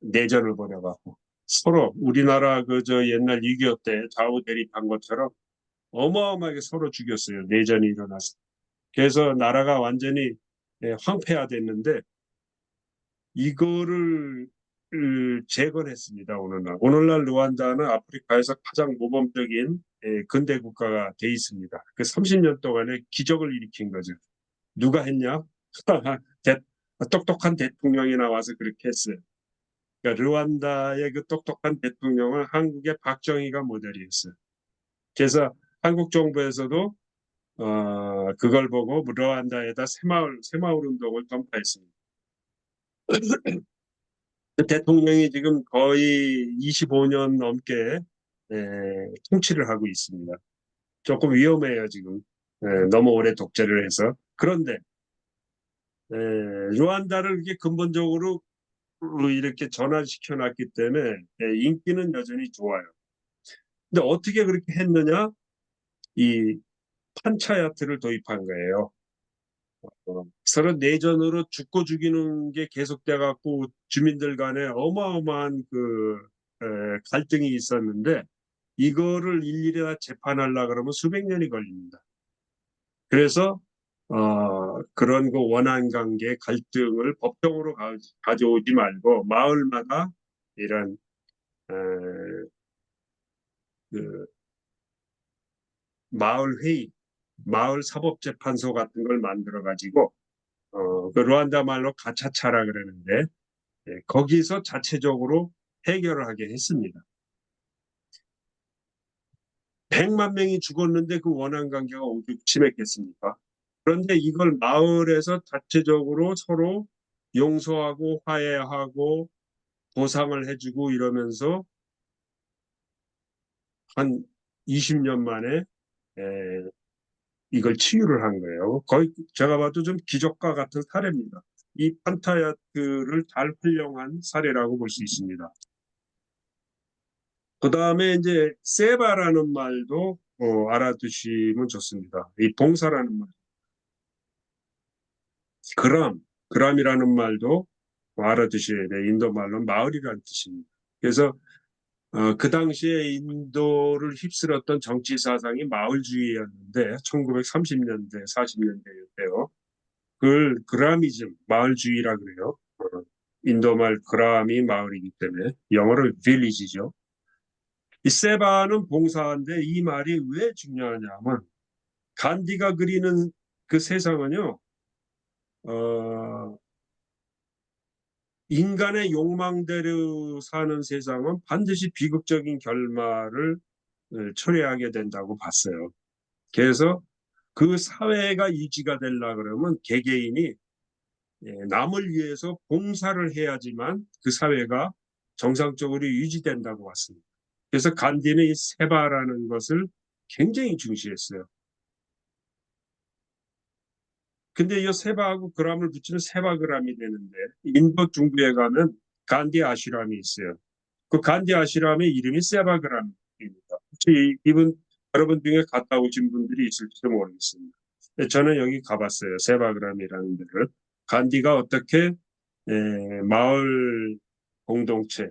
내전을 벌여갖고 서로 우리나라 그저 옛날 6.25 때 좌우 대립한 것처럼 어마어마하게 서로 죽였어요. 내전이 일어났어요. 그래서 나라가 완전히 황폐화됐는데 이거를 재건했습니다. 오늘날 르완다는 아프리카에서 가장 모범적인 근대 국가가 돼 있습니다. 그 30년 동안에 기적을 일으킨 거죠. 누가 했냐? 똑똑한 대통령이 나와서 그렇게 했어요. 그러니까 르완다의 그 똑똑한 대통령은 한국의 박정희가 모델이었어요. 그래서 한국 정부에서도 그걸 보고 르완다에다 새마을 운동을 던파했습니다. 그 대통령이 지금 거의 25년 넘게 통치를 하고 있습니다. 조금 위험해요, 지금. 너무 오래 독재를 해서. 그런데 르완다를 이렇게 근본적으로 이렇게 전환시켜 놨기 때문에 인기는 여전히 좋아요. 근데 어떻게 그렇게 했느냐? 이 판차야트를 도입한 거예요. 서로 내전으로 죽고 죽이는 게 계속돼 갖고 주민들 간에 어마어마한 갈등이 있었는데 이거를 일일이 다 재판하려 그러면 수백 년이 걸립니다. 그래서 그런 그 원한 관계 갈등을 법정으로 가져오지 말고 마을마다 이런 에, 그 마을 회의, 마을 사법재판소 같은 걸 만들어 가지고 그 루안다 말로 가차차라 그러는데 거기서 자체적으로 해결을 하게 했습니다. 100만 명이 죽었는데 그 원한 관계가 어떻게 심했겠습니까? 그런데 이걸 마을에서 자체적으로 서로 용서하고 화해하고 보상을 해주고 이러면서 한 20년 만에 이걸 치유를 한 거예요. 거의 제가 봐도 좀 기적과 같은 사례입니다. 이 판타야트를 잘 활용한 사례라고 볼 수 있습니다. 그 다음에 이제 세바라는 말도 알아두시면 좋습니다. 이 봉사라는 말. 그람, 그람이라는 말도 알아두셔야 돼요. 인도 말로 마을이라는 뜻입니다. 그래서 그 당시에 인도를 휩쓸었던 정치 사상이 마을주의였는데 1930년대, 40년대였대요. 그걸 그라미즘, 마을주의라 그래요. 인도말 그람이 마을이기 때문에 영어로 village죠. 이 세바는 봉사인데 이 말이 왜 중요하냐면 간디가 그리는 그 세상은요. 어, 인간의 욕망대로 사는 세상은 반드시 비극적인 결말을 초래하게 된다고 봤어요. 그래서 그 사회가 유지가 되려 그러면 개개인이 남을 위해서 봉사를 해야지만 그 사회가 정상적으로 유지된다고 봤습니다. 그래서 간디는 이 세바라는 것을 굉장히 중시했어요. 근데 이 세바하고 그람을 붙이면 세바그람이 되는데 인도 중부에 가면 간디 아시람이 있어요. 그 간디 아시람의 이름이 세바그람입니다. 혹시 이분 여러분 중에 갔다 오신 분들이 있을지도 모르겠습니다. 저는 여기 가봤어요. 세바그람이라는 데를. 간디가 어떻게 마을 공동체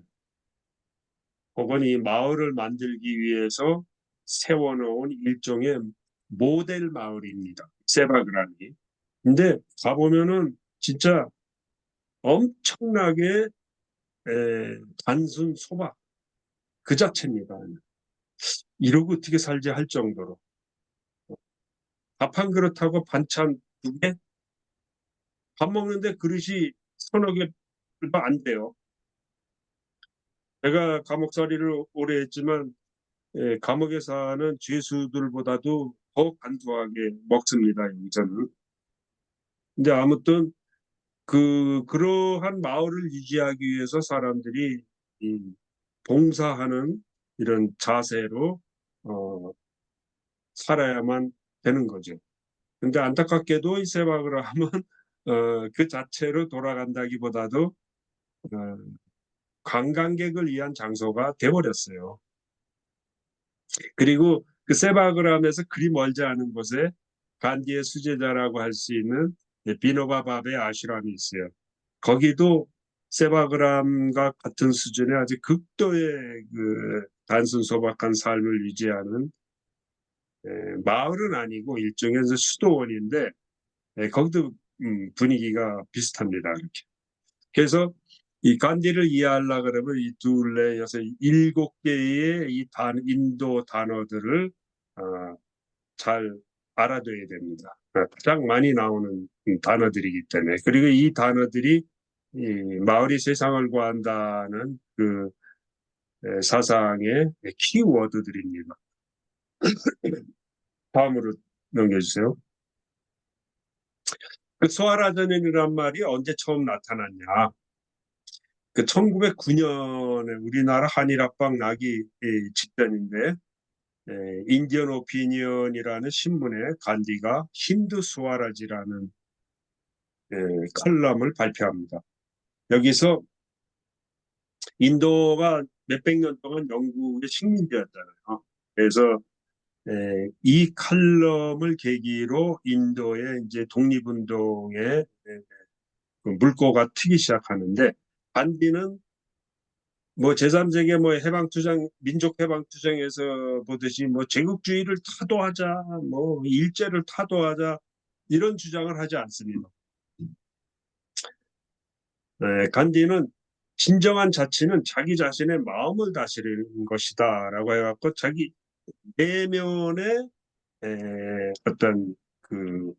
혹은 이 마을을 만들기 위해서 세워놓은 일종의 모델 마을입니다. 세바그람이. 근데 가보면은 진짜 엄청나게 단순 소박 그 자체입니다. 이러고 어떻게 살지 할 정도로 밥 한 그릇하고 반찬 2개, 밥 먹는데 그릇이 서너 개도 안 돼요. 제가 감옥살이를 오래 했지만 감옥에 사는 죄수들보다도 더 간소하게 먹습니다. 여기서는. 근데 아무튼 그러한 마을을 유지하기 위해서 사람들이 이 봉사하는 이런 자세로 어, 살아야만 되는 거죠. 근데 안타깝게도 이 세박을 하면 그 자체로 돌아간다기보다도 어, 관광객을 위한 장소가 돼버렸어요. 그리고 그 세바그람에서 그리 멀지 않은 곳에 간디의 수제자라고 할 수 있는 비노바 바베 아슈람이 있어요. 거기도 세바그람과 같은 수준의 아주 극도의 그 단순 소박한 삶을 유지하는 마을은 아니고 일종의 수도원인데 거기도 분위기가 비슷합니다. 이렇게. 그래서 이 간디를 이해하려 그러면 이 둘레 여섯 7개의 이 인도 단어들을 잘 알아둬야 됩니다. 가장 많이 나오는 단어들이기 때문에, 그리고 이 단어들이 이 마을이 세상을 구한다는 그 사상의 키워드들입니다. 다음으로 넘겨주세요. 그 소아라전이라는 말이 언제 처음 나타났냐? 그 1909년에 우리나라 한일합방 나기 직전인데, 인디언 오피니언이라는 신문에 간디가 힌두 스와라지라는 칼럼을 발표합니다. 여기서 인도가 몇백 년 동안 영국의 식민지였잖아요. 그래서 이 칼럼을 계기로 인도의 이제 독립운동에 그 물꼬가 트기 시작하는데, 간디는 뭐 제3세계 뭐 해방투쟁, 민족해방투쟁에서 보듯이 뭐 제국주의를 타도하자, 뭐 일제를 타도하자, 이런 주장을 하지 않습니다. 간디는 진정한 자치는 자기 자신의 마음을 다스리는 것이다라고 해갖고 자기 내면의 어떤 그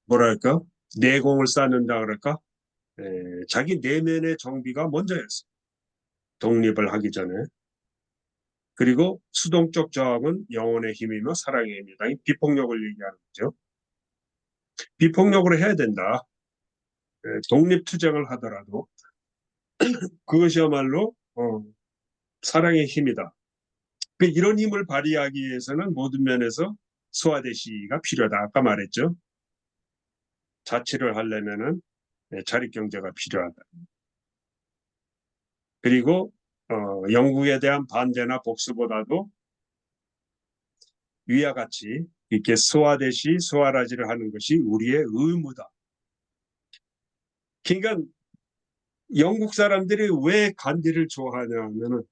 뭐랄까, 내공을 쌓는다 그럴까, 자기 내면의 정비가 먼저였어요. 독립을 하기 전에. 그리고 수동적 저항은 영혼의 힘이며 사랑의 힘이다. 이 비폭력을 얘기하는 거죠. 비폭력으로 해야 된다. 독립투쟁을 하더라도 그것이야말로 사랑의 힘이다. 이런 힘을 발휘하기 위해서는 모든 면에서 소화대시가 필요하다. 아까 말했죠. 자치를 하려면은 자립경제가 필요하다. 그리고 영국에 대한 반대나 복수보다도 위와 같이 이렇게 소화대시, 소화라지를 하는 것이 우리의 의무다. 그러니까 영국 사람들이 왜 간디를 좋아하냐면은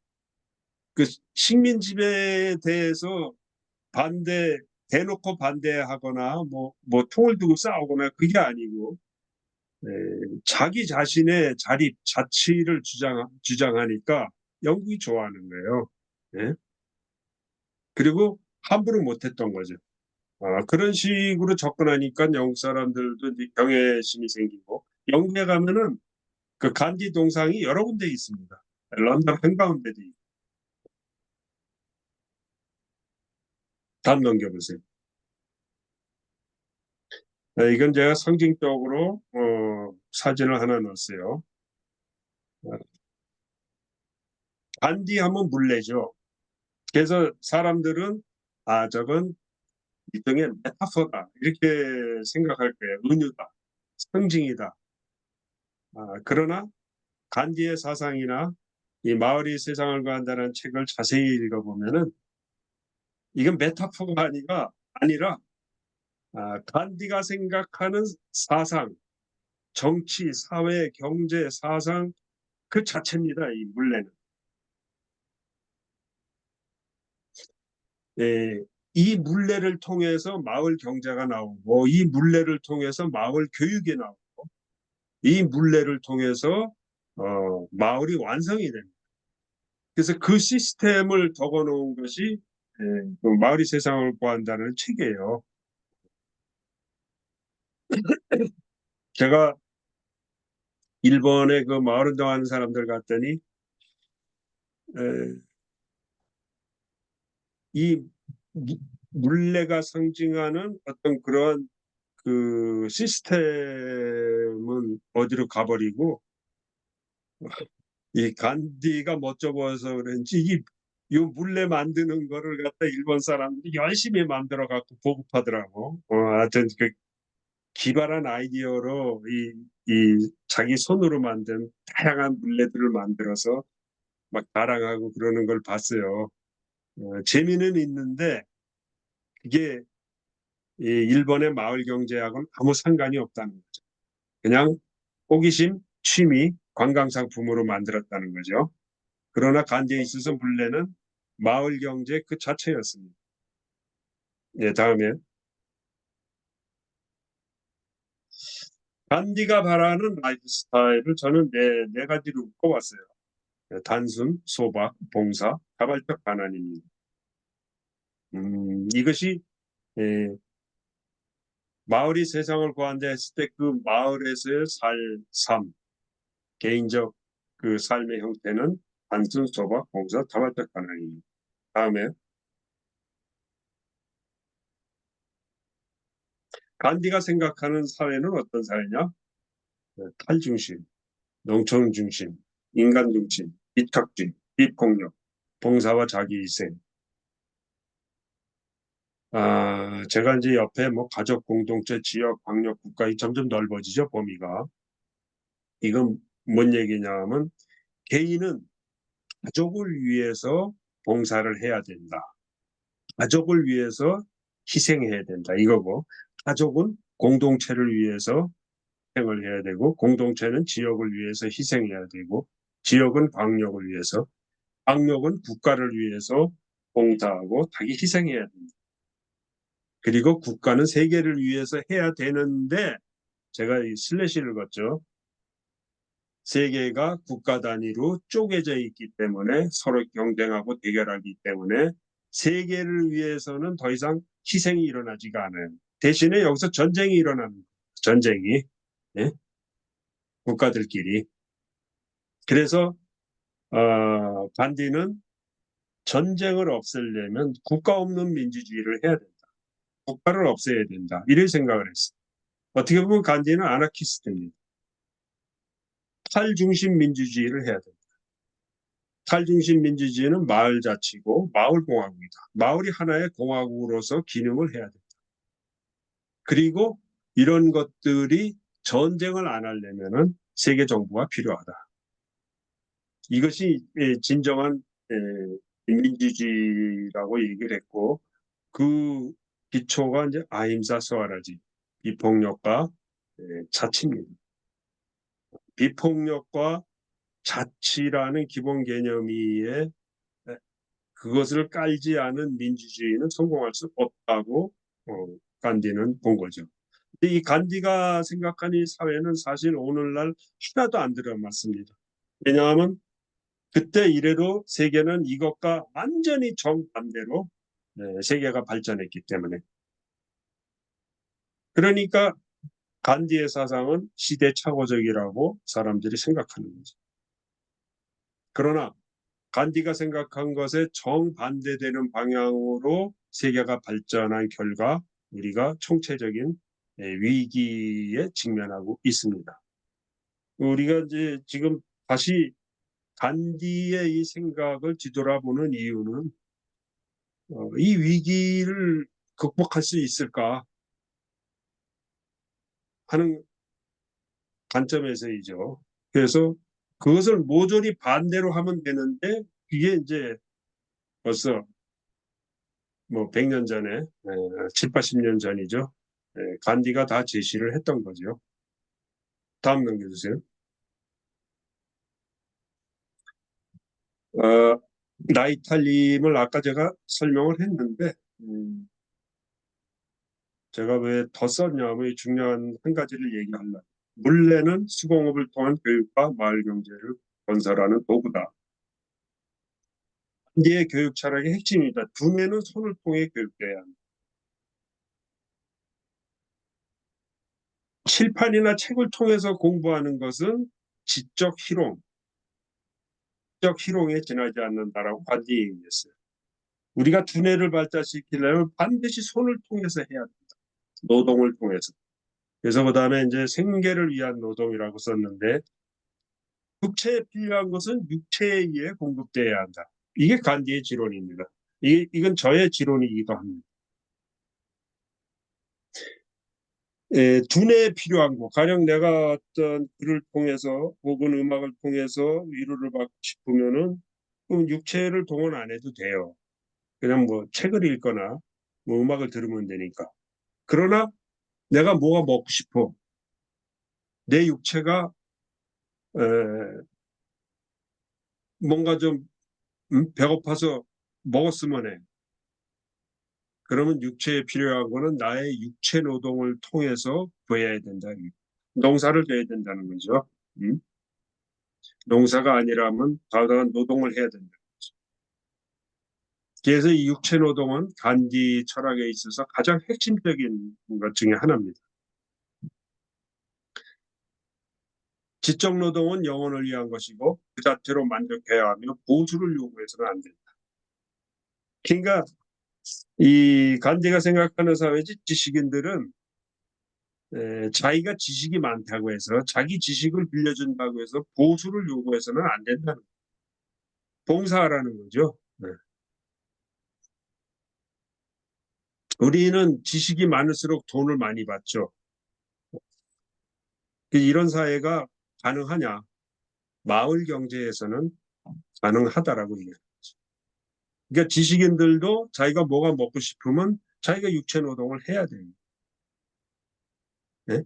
그 식민 지배에 대해서 대놓고 반대하거나 뭐 통을 두고 싸우거나 그게 아니고 자기 자신의 자치를 주장하니까 영국이 좋아하는 거예요. 예? 그리고 함부로 못했던 거죠. 그런 식으로 접근하니까 영국 사람들도 이제 경외심이 생기고, 영국에 가면은 그 간디 동상이 여러 군데 있습니다. 런던 한가운데도 있고. 다음 넘겨보세요. 이건 제가 상징적으로 사진을 하나 넣었어요. 간디 하면 물레죠. 그래서 사람들은 저건 일종의 메타포다 이렇게 생각할 거예요. 은유다, 상징이다. 그러나 간디의 사상이나 이 마을이 세상을 구한다는 책을 자세히 읽어보면은 이건 메타포가 아니라 간디가 생각하는 사상, 정치, 사회, 경제, 사상 그 자체입니다. 이 물레는. 이 물레를 통해서 마을 경제가 나오고, 이 물레를 통해서 마을 교육이 나오고, 이 물레를 통해서 마을이 완성이 됩니다. 그래서 그 시스템을 적어놓은 것이 그 마을이 세상을 구한다는 책이에요. 제가 일본에 그 마을 운동하는 사람들 갔더니 이 물레가 상징하는 어떤 그런 그 시스템은 어디로 가버리고 이 간디가 멋져 보여서 그런지 이 물레 만드는 거를 갖다 일본 사람들이 열심히 만들어 갖고 보급하더라고. 하여튼 그 기발한 아이디어로 이 자기 손으로 만든 다양한 물레들을 만들어서 막 자랑하고 그러는 걸 봤어요. 재미는 있는데 그게 이 일본의 마을 경제하고는 아무 상관이 없다는 거죠. 그냥 호기심, 취미, 관광 상품으로 만들었다는 거죠. 그러나 간디에 있어서 물레는 마을 경제 그 자체였습니다. 다음에 간디가 바라는 라이프 스타일을 저는 네 가지로 꼽았어요. 단순, 소박, 봉사, 자발적 반환입니다. 이것이 예, 마을이 세상을 구한다 했을 때 그 마을에서의 삶, 개인적 그 삶의 형태는 단순 소박, 봉사, 다발적 반항입니다. 다음에 간디가 생각하는 사회는 어떤 사회냐? 탈중심, 농촌 중심, 인간 중심, 비탁주의, 비폭력, 봉사와 자기희생. 제가 이제 옆에 뭐 가족 공동체, 지역, 광역, 국가 이 점점 넓어지죠, 범위가. 이건 뭔 얘기냐면 개인은 가족을 위해서 봉사를 해야 된다. 가족을 위해서 희생해야 된다. 이거고 가족은 공동체를 위해서 희생을 해야 되고 공동체는 지역을 위해서 희생해야 되고 지역은 광역을 위해서 광역은 국가를 위해서 봉사하고 자기 희생해야 된다. 그리고 국가는 세계를 위해서 해야 되는데 제가 이 슬래시를 걷죠. 세계가 국가 단위로 쪼개져 있기 때문에 서로 경쟁하고 대결하기 때문에 세계를 위해서는 더 이상 희생이 일어나지가 않아요. 대신에 여기서 전쟁이 일어나는 거예요. 전쟁이. 예? 국가들끼리. 그래서 간디는 전쟁을 없애려면 국가 없는 민주주의를 해야 된다. 국가를 없애야 된다. 이런 생각을 했어요. 어떻게 보면 간디는 아나키스트입니다. 탈중심 민주주의를 해야 된다. 탈중심 민주주의는 마을 자치고 마을 공화국이다. 마을이 하나의 공화국으로서 기능을 해야 된다. 그리고 이런 것들이 전쟁을 안 하려면은 세계 정부가 필요하다. 이것이 진정한 민주주의라고 얘기를 했고 그 기초가 이제 아임사 스와라지 비폭력과 자치입니다. 비폭력과 자치라는 기본 개념 위에 그것을 깔지 않은 민주주의는 성공할 수 없다고 간디는 본 거죠. 근데 이 간디가 생각하는 이 사회는 사실 오늘날 하나도 안 들어맞습니다. 왜냐하면 그때 이래도 세계는 이것과 완전히 정반대로 세계가 발전했기 때문에. 그러니까 간디의 사상은 시대착오적이라고 사람들이 생각하는 거죠. 그러나 간디가 생각한 것에 정반대되는 방향으로 세계가 발전한 결과 우리가 총체적인 위기에 직면하고 있습니다. 우리가 이제 지금 다시 간디의 이 생각을 뒤돌아보는 이유는 이 위기를 극복할 수 있을까 하는 관점에서이죠. 그래서 그것을 모조리 반대로 하면 되는데 그게 이제 벌써 뭐 100년 전에 7, 80년 전이죠. 간디가 다 제시를 했던 거죠. 다음 넘겨주세요. 어, 나이탈림을 아까 제가 설명을 했는데 제가 왜 더 썼냐면 중요한 한 가지를 얘기하려고. 물레는 수공업을 통한 교육과 마을 경제를 건설하는 도구다. 간디의 교육 철학의 핵심이다. 두뇌는 손을 통해 교육돼야 한다. 칠판이나 책을 통해서 공부하는 것은 지적 희롱에 지나지 않는다라고 간디 얘기했어요. 우리가 두뇌를 발달시키려면 반드시 손을 통해서 해야 된다. 노동을 통해서. 그래서 그 다음에 이제 생계를 위한 노동이라고 썼는데 육체에 필요한 것은 육체에 의해 공급돼야 한다. 이게 간디의 지론입니다. 이건 저의 지론이기도 합니다. 두뇌에 필요한 거, 가령 내가 어떤 글을 통해서 혹은 음악을 통해서 위로를 받고 싶으면은 그럼 육체를 동원 안 해도 돼요. 그냥 뭐 책을 읽거나 뭐 음악을 들으면 되니까. 그러나 내가 뭐가 먹고 싶어. 내 육체가 에, 뭔가 좀 배고파서 먹었으면 해. 그러면 육체에 필요한 거는 나의 육체 노동을 통해서 구해야 된다. 농사를 져야 된다는 거죠. 농사가 아니라면 다양한 노동을 해야 된다. 그래서 이 육체노동은 간디 철학에 있어서 가장 핵심적인 것 중에 하나입니다. 지적노동은 영혼을 위한 것이고 그 자체로 만족해야 하며 보수를 요구해서는 안 된다. 그러니까 이 간디가 생각하는 사회지 지식인들은 자기가 지식이 많다고 해서 자기 지식을 빌려준다고 해서 보수를 요구해서는 안 된다는 거예요. 봉사하라는 거죠. 네. 우리는 지식이 많을수록 돈을 많이 받죠. 이런 사회가 가능하냐? 마을 경제에서는 가능하다라고 얘기해요. 그러니까 지식인들도 자기가 뭐가 먹고 싶으면 자기가 육체 노동을 해야 돼요. 네?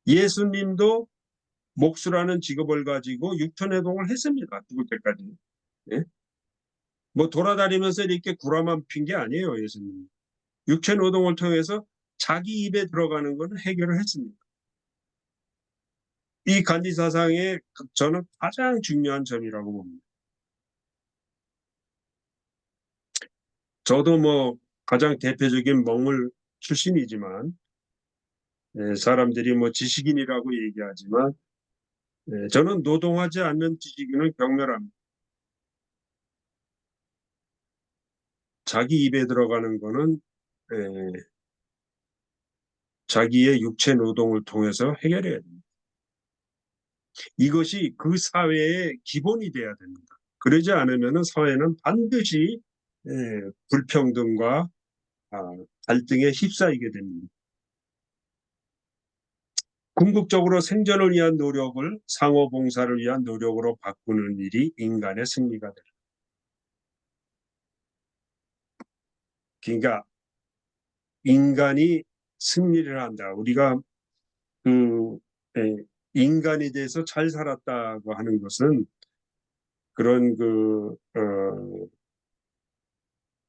예수님도 목수라는 직업을 가지고 육체 노동을 했습니다. 죽을 때까지. 네? 뭐 돌아다니면서 이렇게 구라만 핀 게 아니에요. 예수님. 육체 노동을 통해서 자기 입에 들어가는 것은 해결을 했습니다. 이 간디 사상의 저는 가장 중요한 점이라고 봅니다. 저도 뭐 가장 대표적인 먹물 출신이지만 사람들이 뭐 지식인이라고 얘기하지만 저는 노동하지 않는 지식인은 경멸합니다. 자기 입에 들어가는 거는 자기의 육체 노동을 통해서 해결해야 됩니다. 이것이 그 사회의 기본이 돼야 됩니다. 그러지 않으면 사회는 반드시 불평등과 갈등에 휩싸이게 됩니다. 궁극적으로 생존을 위한 노력을 상호봉사를 위한 노력으로 바꾸는 일이 인간의 승리가 됩니다. 그러니까 인간이 승리를 한다. 우리가 그 인간에 대해서 잘 살았다고 하는 것은 그런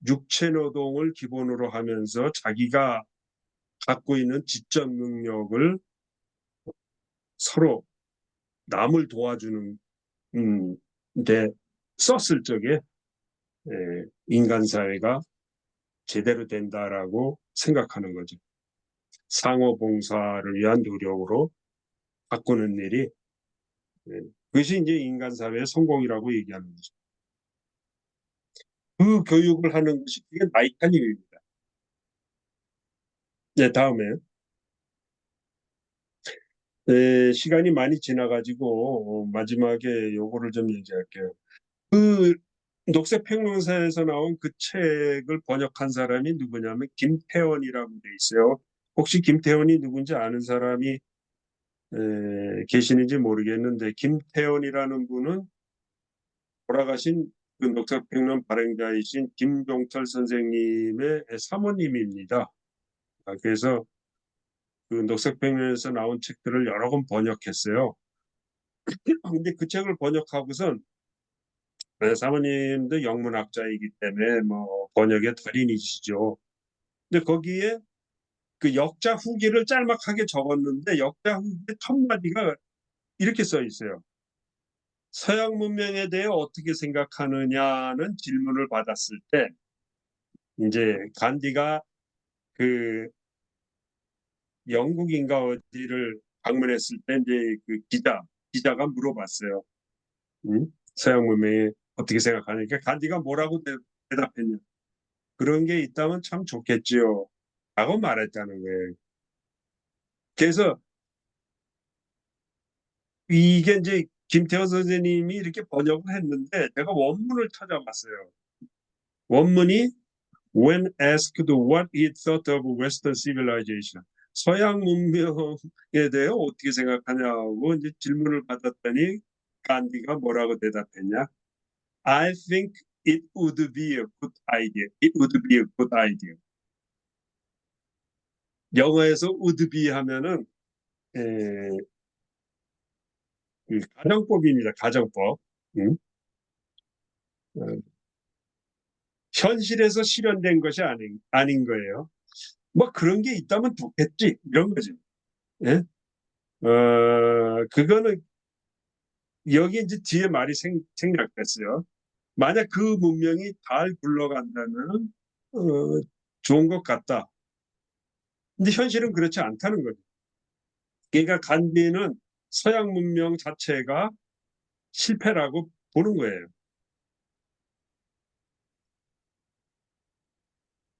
육체 노동을 기본으로 하면서 자기가 갖고 있는 지적 능력을 서로 남을 도와주는 데 썼을 적에 인간 사회가 제대로 된다라고 생각하는 거죠. 상호 봉사를 위한 노력으로 바꾸는 일이 그것이 이제 인간 사회의 성공이라고 얘기하는 거죠. 그 교육을 하는 것이 그게 나이카님입니다. 네, 다음에 시간이 많이 지나가지고 마지막에 요거를 좀 얘기할게요. 그 녹색평론사에서 나온 그 책을 번역한 사람이 누구냐면 김태원이라고 돼 있어요. 혹시 김태원이 누군지 아는 사람이 계시는지 모르겠는데 김태원이라는 분은 돌아가신 그 녹색평론 발행자이신 김종철 선생님의 사모님입니다. 그래서 그 녹색평론에서 나온 책들을 여러 권 번역했어요. 근데 그 책을 번역하고선 사모님도 영문학자이기 때문에 뭐 번역의 달인이시죠. 근데 거기에 그 역자 후기를 짤막하게 적었는데 역자 후기 첫 마디가 이렇게 써 있어요. 서양 문명에 대해 어떻게 생각하느냐는 질문을 받았을 때 이제 간디가 그 영국인가 어디를 방문했을 때 이제 그 기자가 물어봤어요. 서양 문명에 어떻게 생각하니까 간디가 뭐라고 대답했냐. 그런 게 있다면 참 좋겠지요. 라고 말했다는 거예요. 그래서 이게 이제 김태원 선생님이 이렇게 번역을 했는데 제가 원문을 찾아봤어요. 원문이 When asked what he thought of Western civilization, 서양 문명에 대해 어떻게 생각하냐고 이제 질문을 받았더니 간디가 뭐라고 대답했냐? I think it would be a good idea. It would be a good idea. 영어에서 would be 하면은 가정법입니다. 가정법. 어, 현실에서 실현된 것이 아닌 거예요. 뭐 그런 게 있다면 좋겠지 이런 거죠. 예? 그거는 여기 이제 뒤에 말이 생략됐어요. 만약 그 문명이 잘 굴러간다면 좋은 것 같다. 근데 현실은 그렇지 않다는 거죠. 그러니까 간디는 서양 문명 자체가 실패라고 보는 거예요.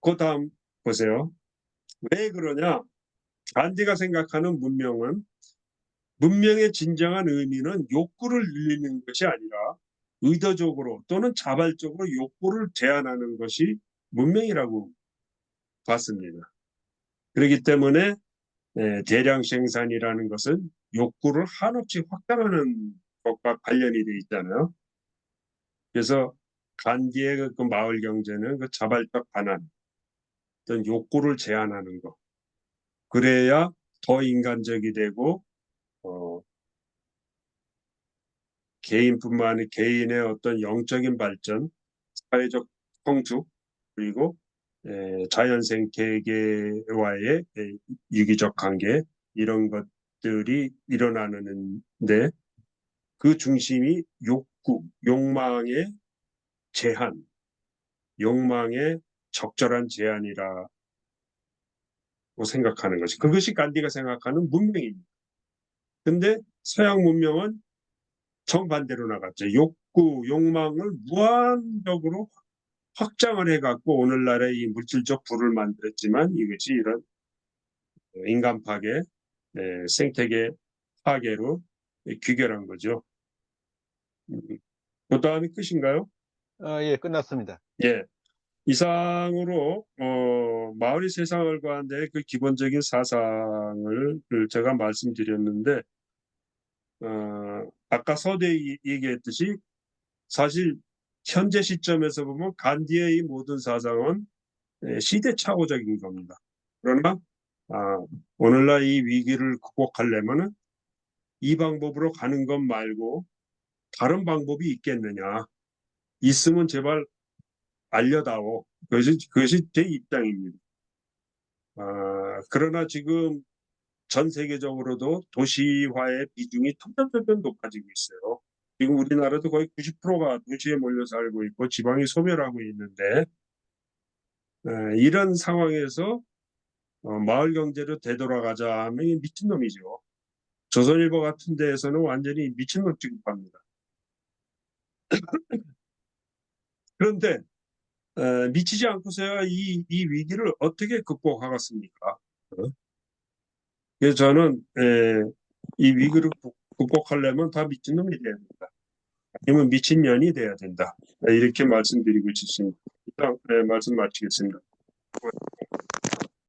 그 다음 보세요. 왜 그러냐? 간디가 생각하는 문명의 진정한 의미는 욕구를 늘리는 것이 아니라 의도적으로 또는 자발적으로 욕구를 제한하는 것이 문명이라고 봤습니다. 그렇기 때문에 대량 생산이라는 것은 욕구를 한없이 확장하는 것과 관련이 돼 있잖아요. 그래서 간디의 그 마을 경제는 그 자발적 반환, 어떤 욕구를 제한하는 것. 그래야 더 인간적이 되고 개인뿐만 아니라 개인의 어떤 영적인 발전, 사회적 성숙, 그리고 자연 생태계와의 유기적 관계 이런 것들이 일어나는데 그 중심이 욕구, 욕망의 제한, 욕망의 적절한 제한이라고 생각하는 것이 그것이 간디가 생각하는 문명입니다. 근데 서양 문명은 정반대로 나갔죠. 욕구, 욕망을 무한적으로 확장을 해갖고 오늘날의 이 물질적 부를 만들었지만 이것이 이런 인간 파괴, 생태계 파괴로 귀결한 거죠. 그 다음이 끝인가요? 예, 끝났습니다. 예. 이상으로 마을이 세상을 구한데 그 기본적인 사상을 제가 말씀드렸는데 아까 서두에 얘기했듯이 사실 현재 시점에서 보면 간디의 이 모든 사상은 시대착오적인 겁니다. 그러나 오늘날 이 위기를 극복하려면은 이 방법으로 가는 것 말고 다른 방법이 있겠느냐? 있으면 제발 알려다오. 그것이 제 입장입니다. 그러나 지금 전 세계적으로도 도시화의 비중이 점점 높아지고 있어요. 지금 우리나라도 거의 90%가 도시에 몰려 살고 있고 지방이 소멸하고 있는데 이런 상황에서 마을 경제로 되돌아가자 하면 미친놈이죠. 조선일보 같은 데에서는 완전히 미친놈 취급합니다. 그런데 미치지 않고서야 이 위기를 어떻게 극복하겠습니까? 그래서 저는 이 위기를 극복하려면 다 미친놈이 돼야 된다. 아니면 미친년이 돼야 된다. 이렇게 말씀드리고 싶습니다. 일단 말씀 마치겠습니다.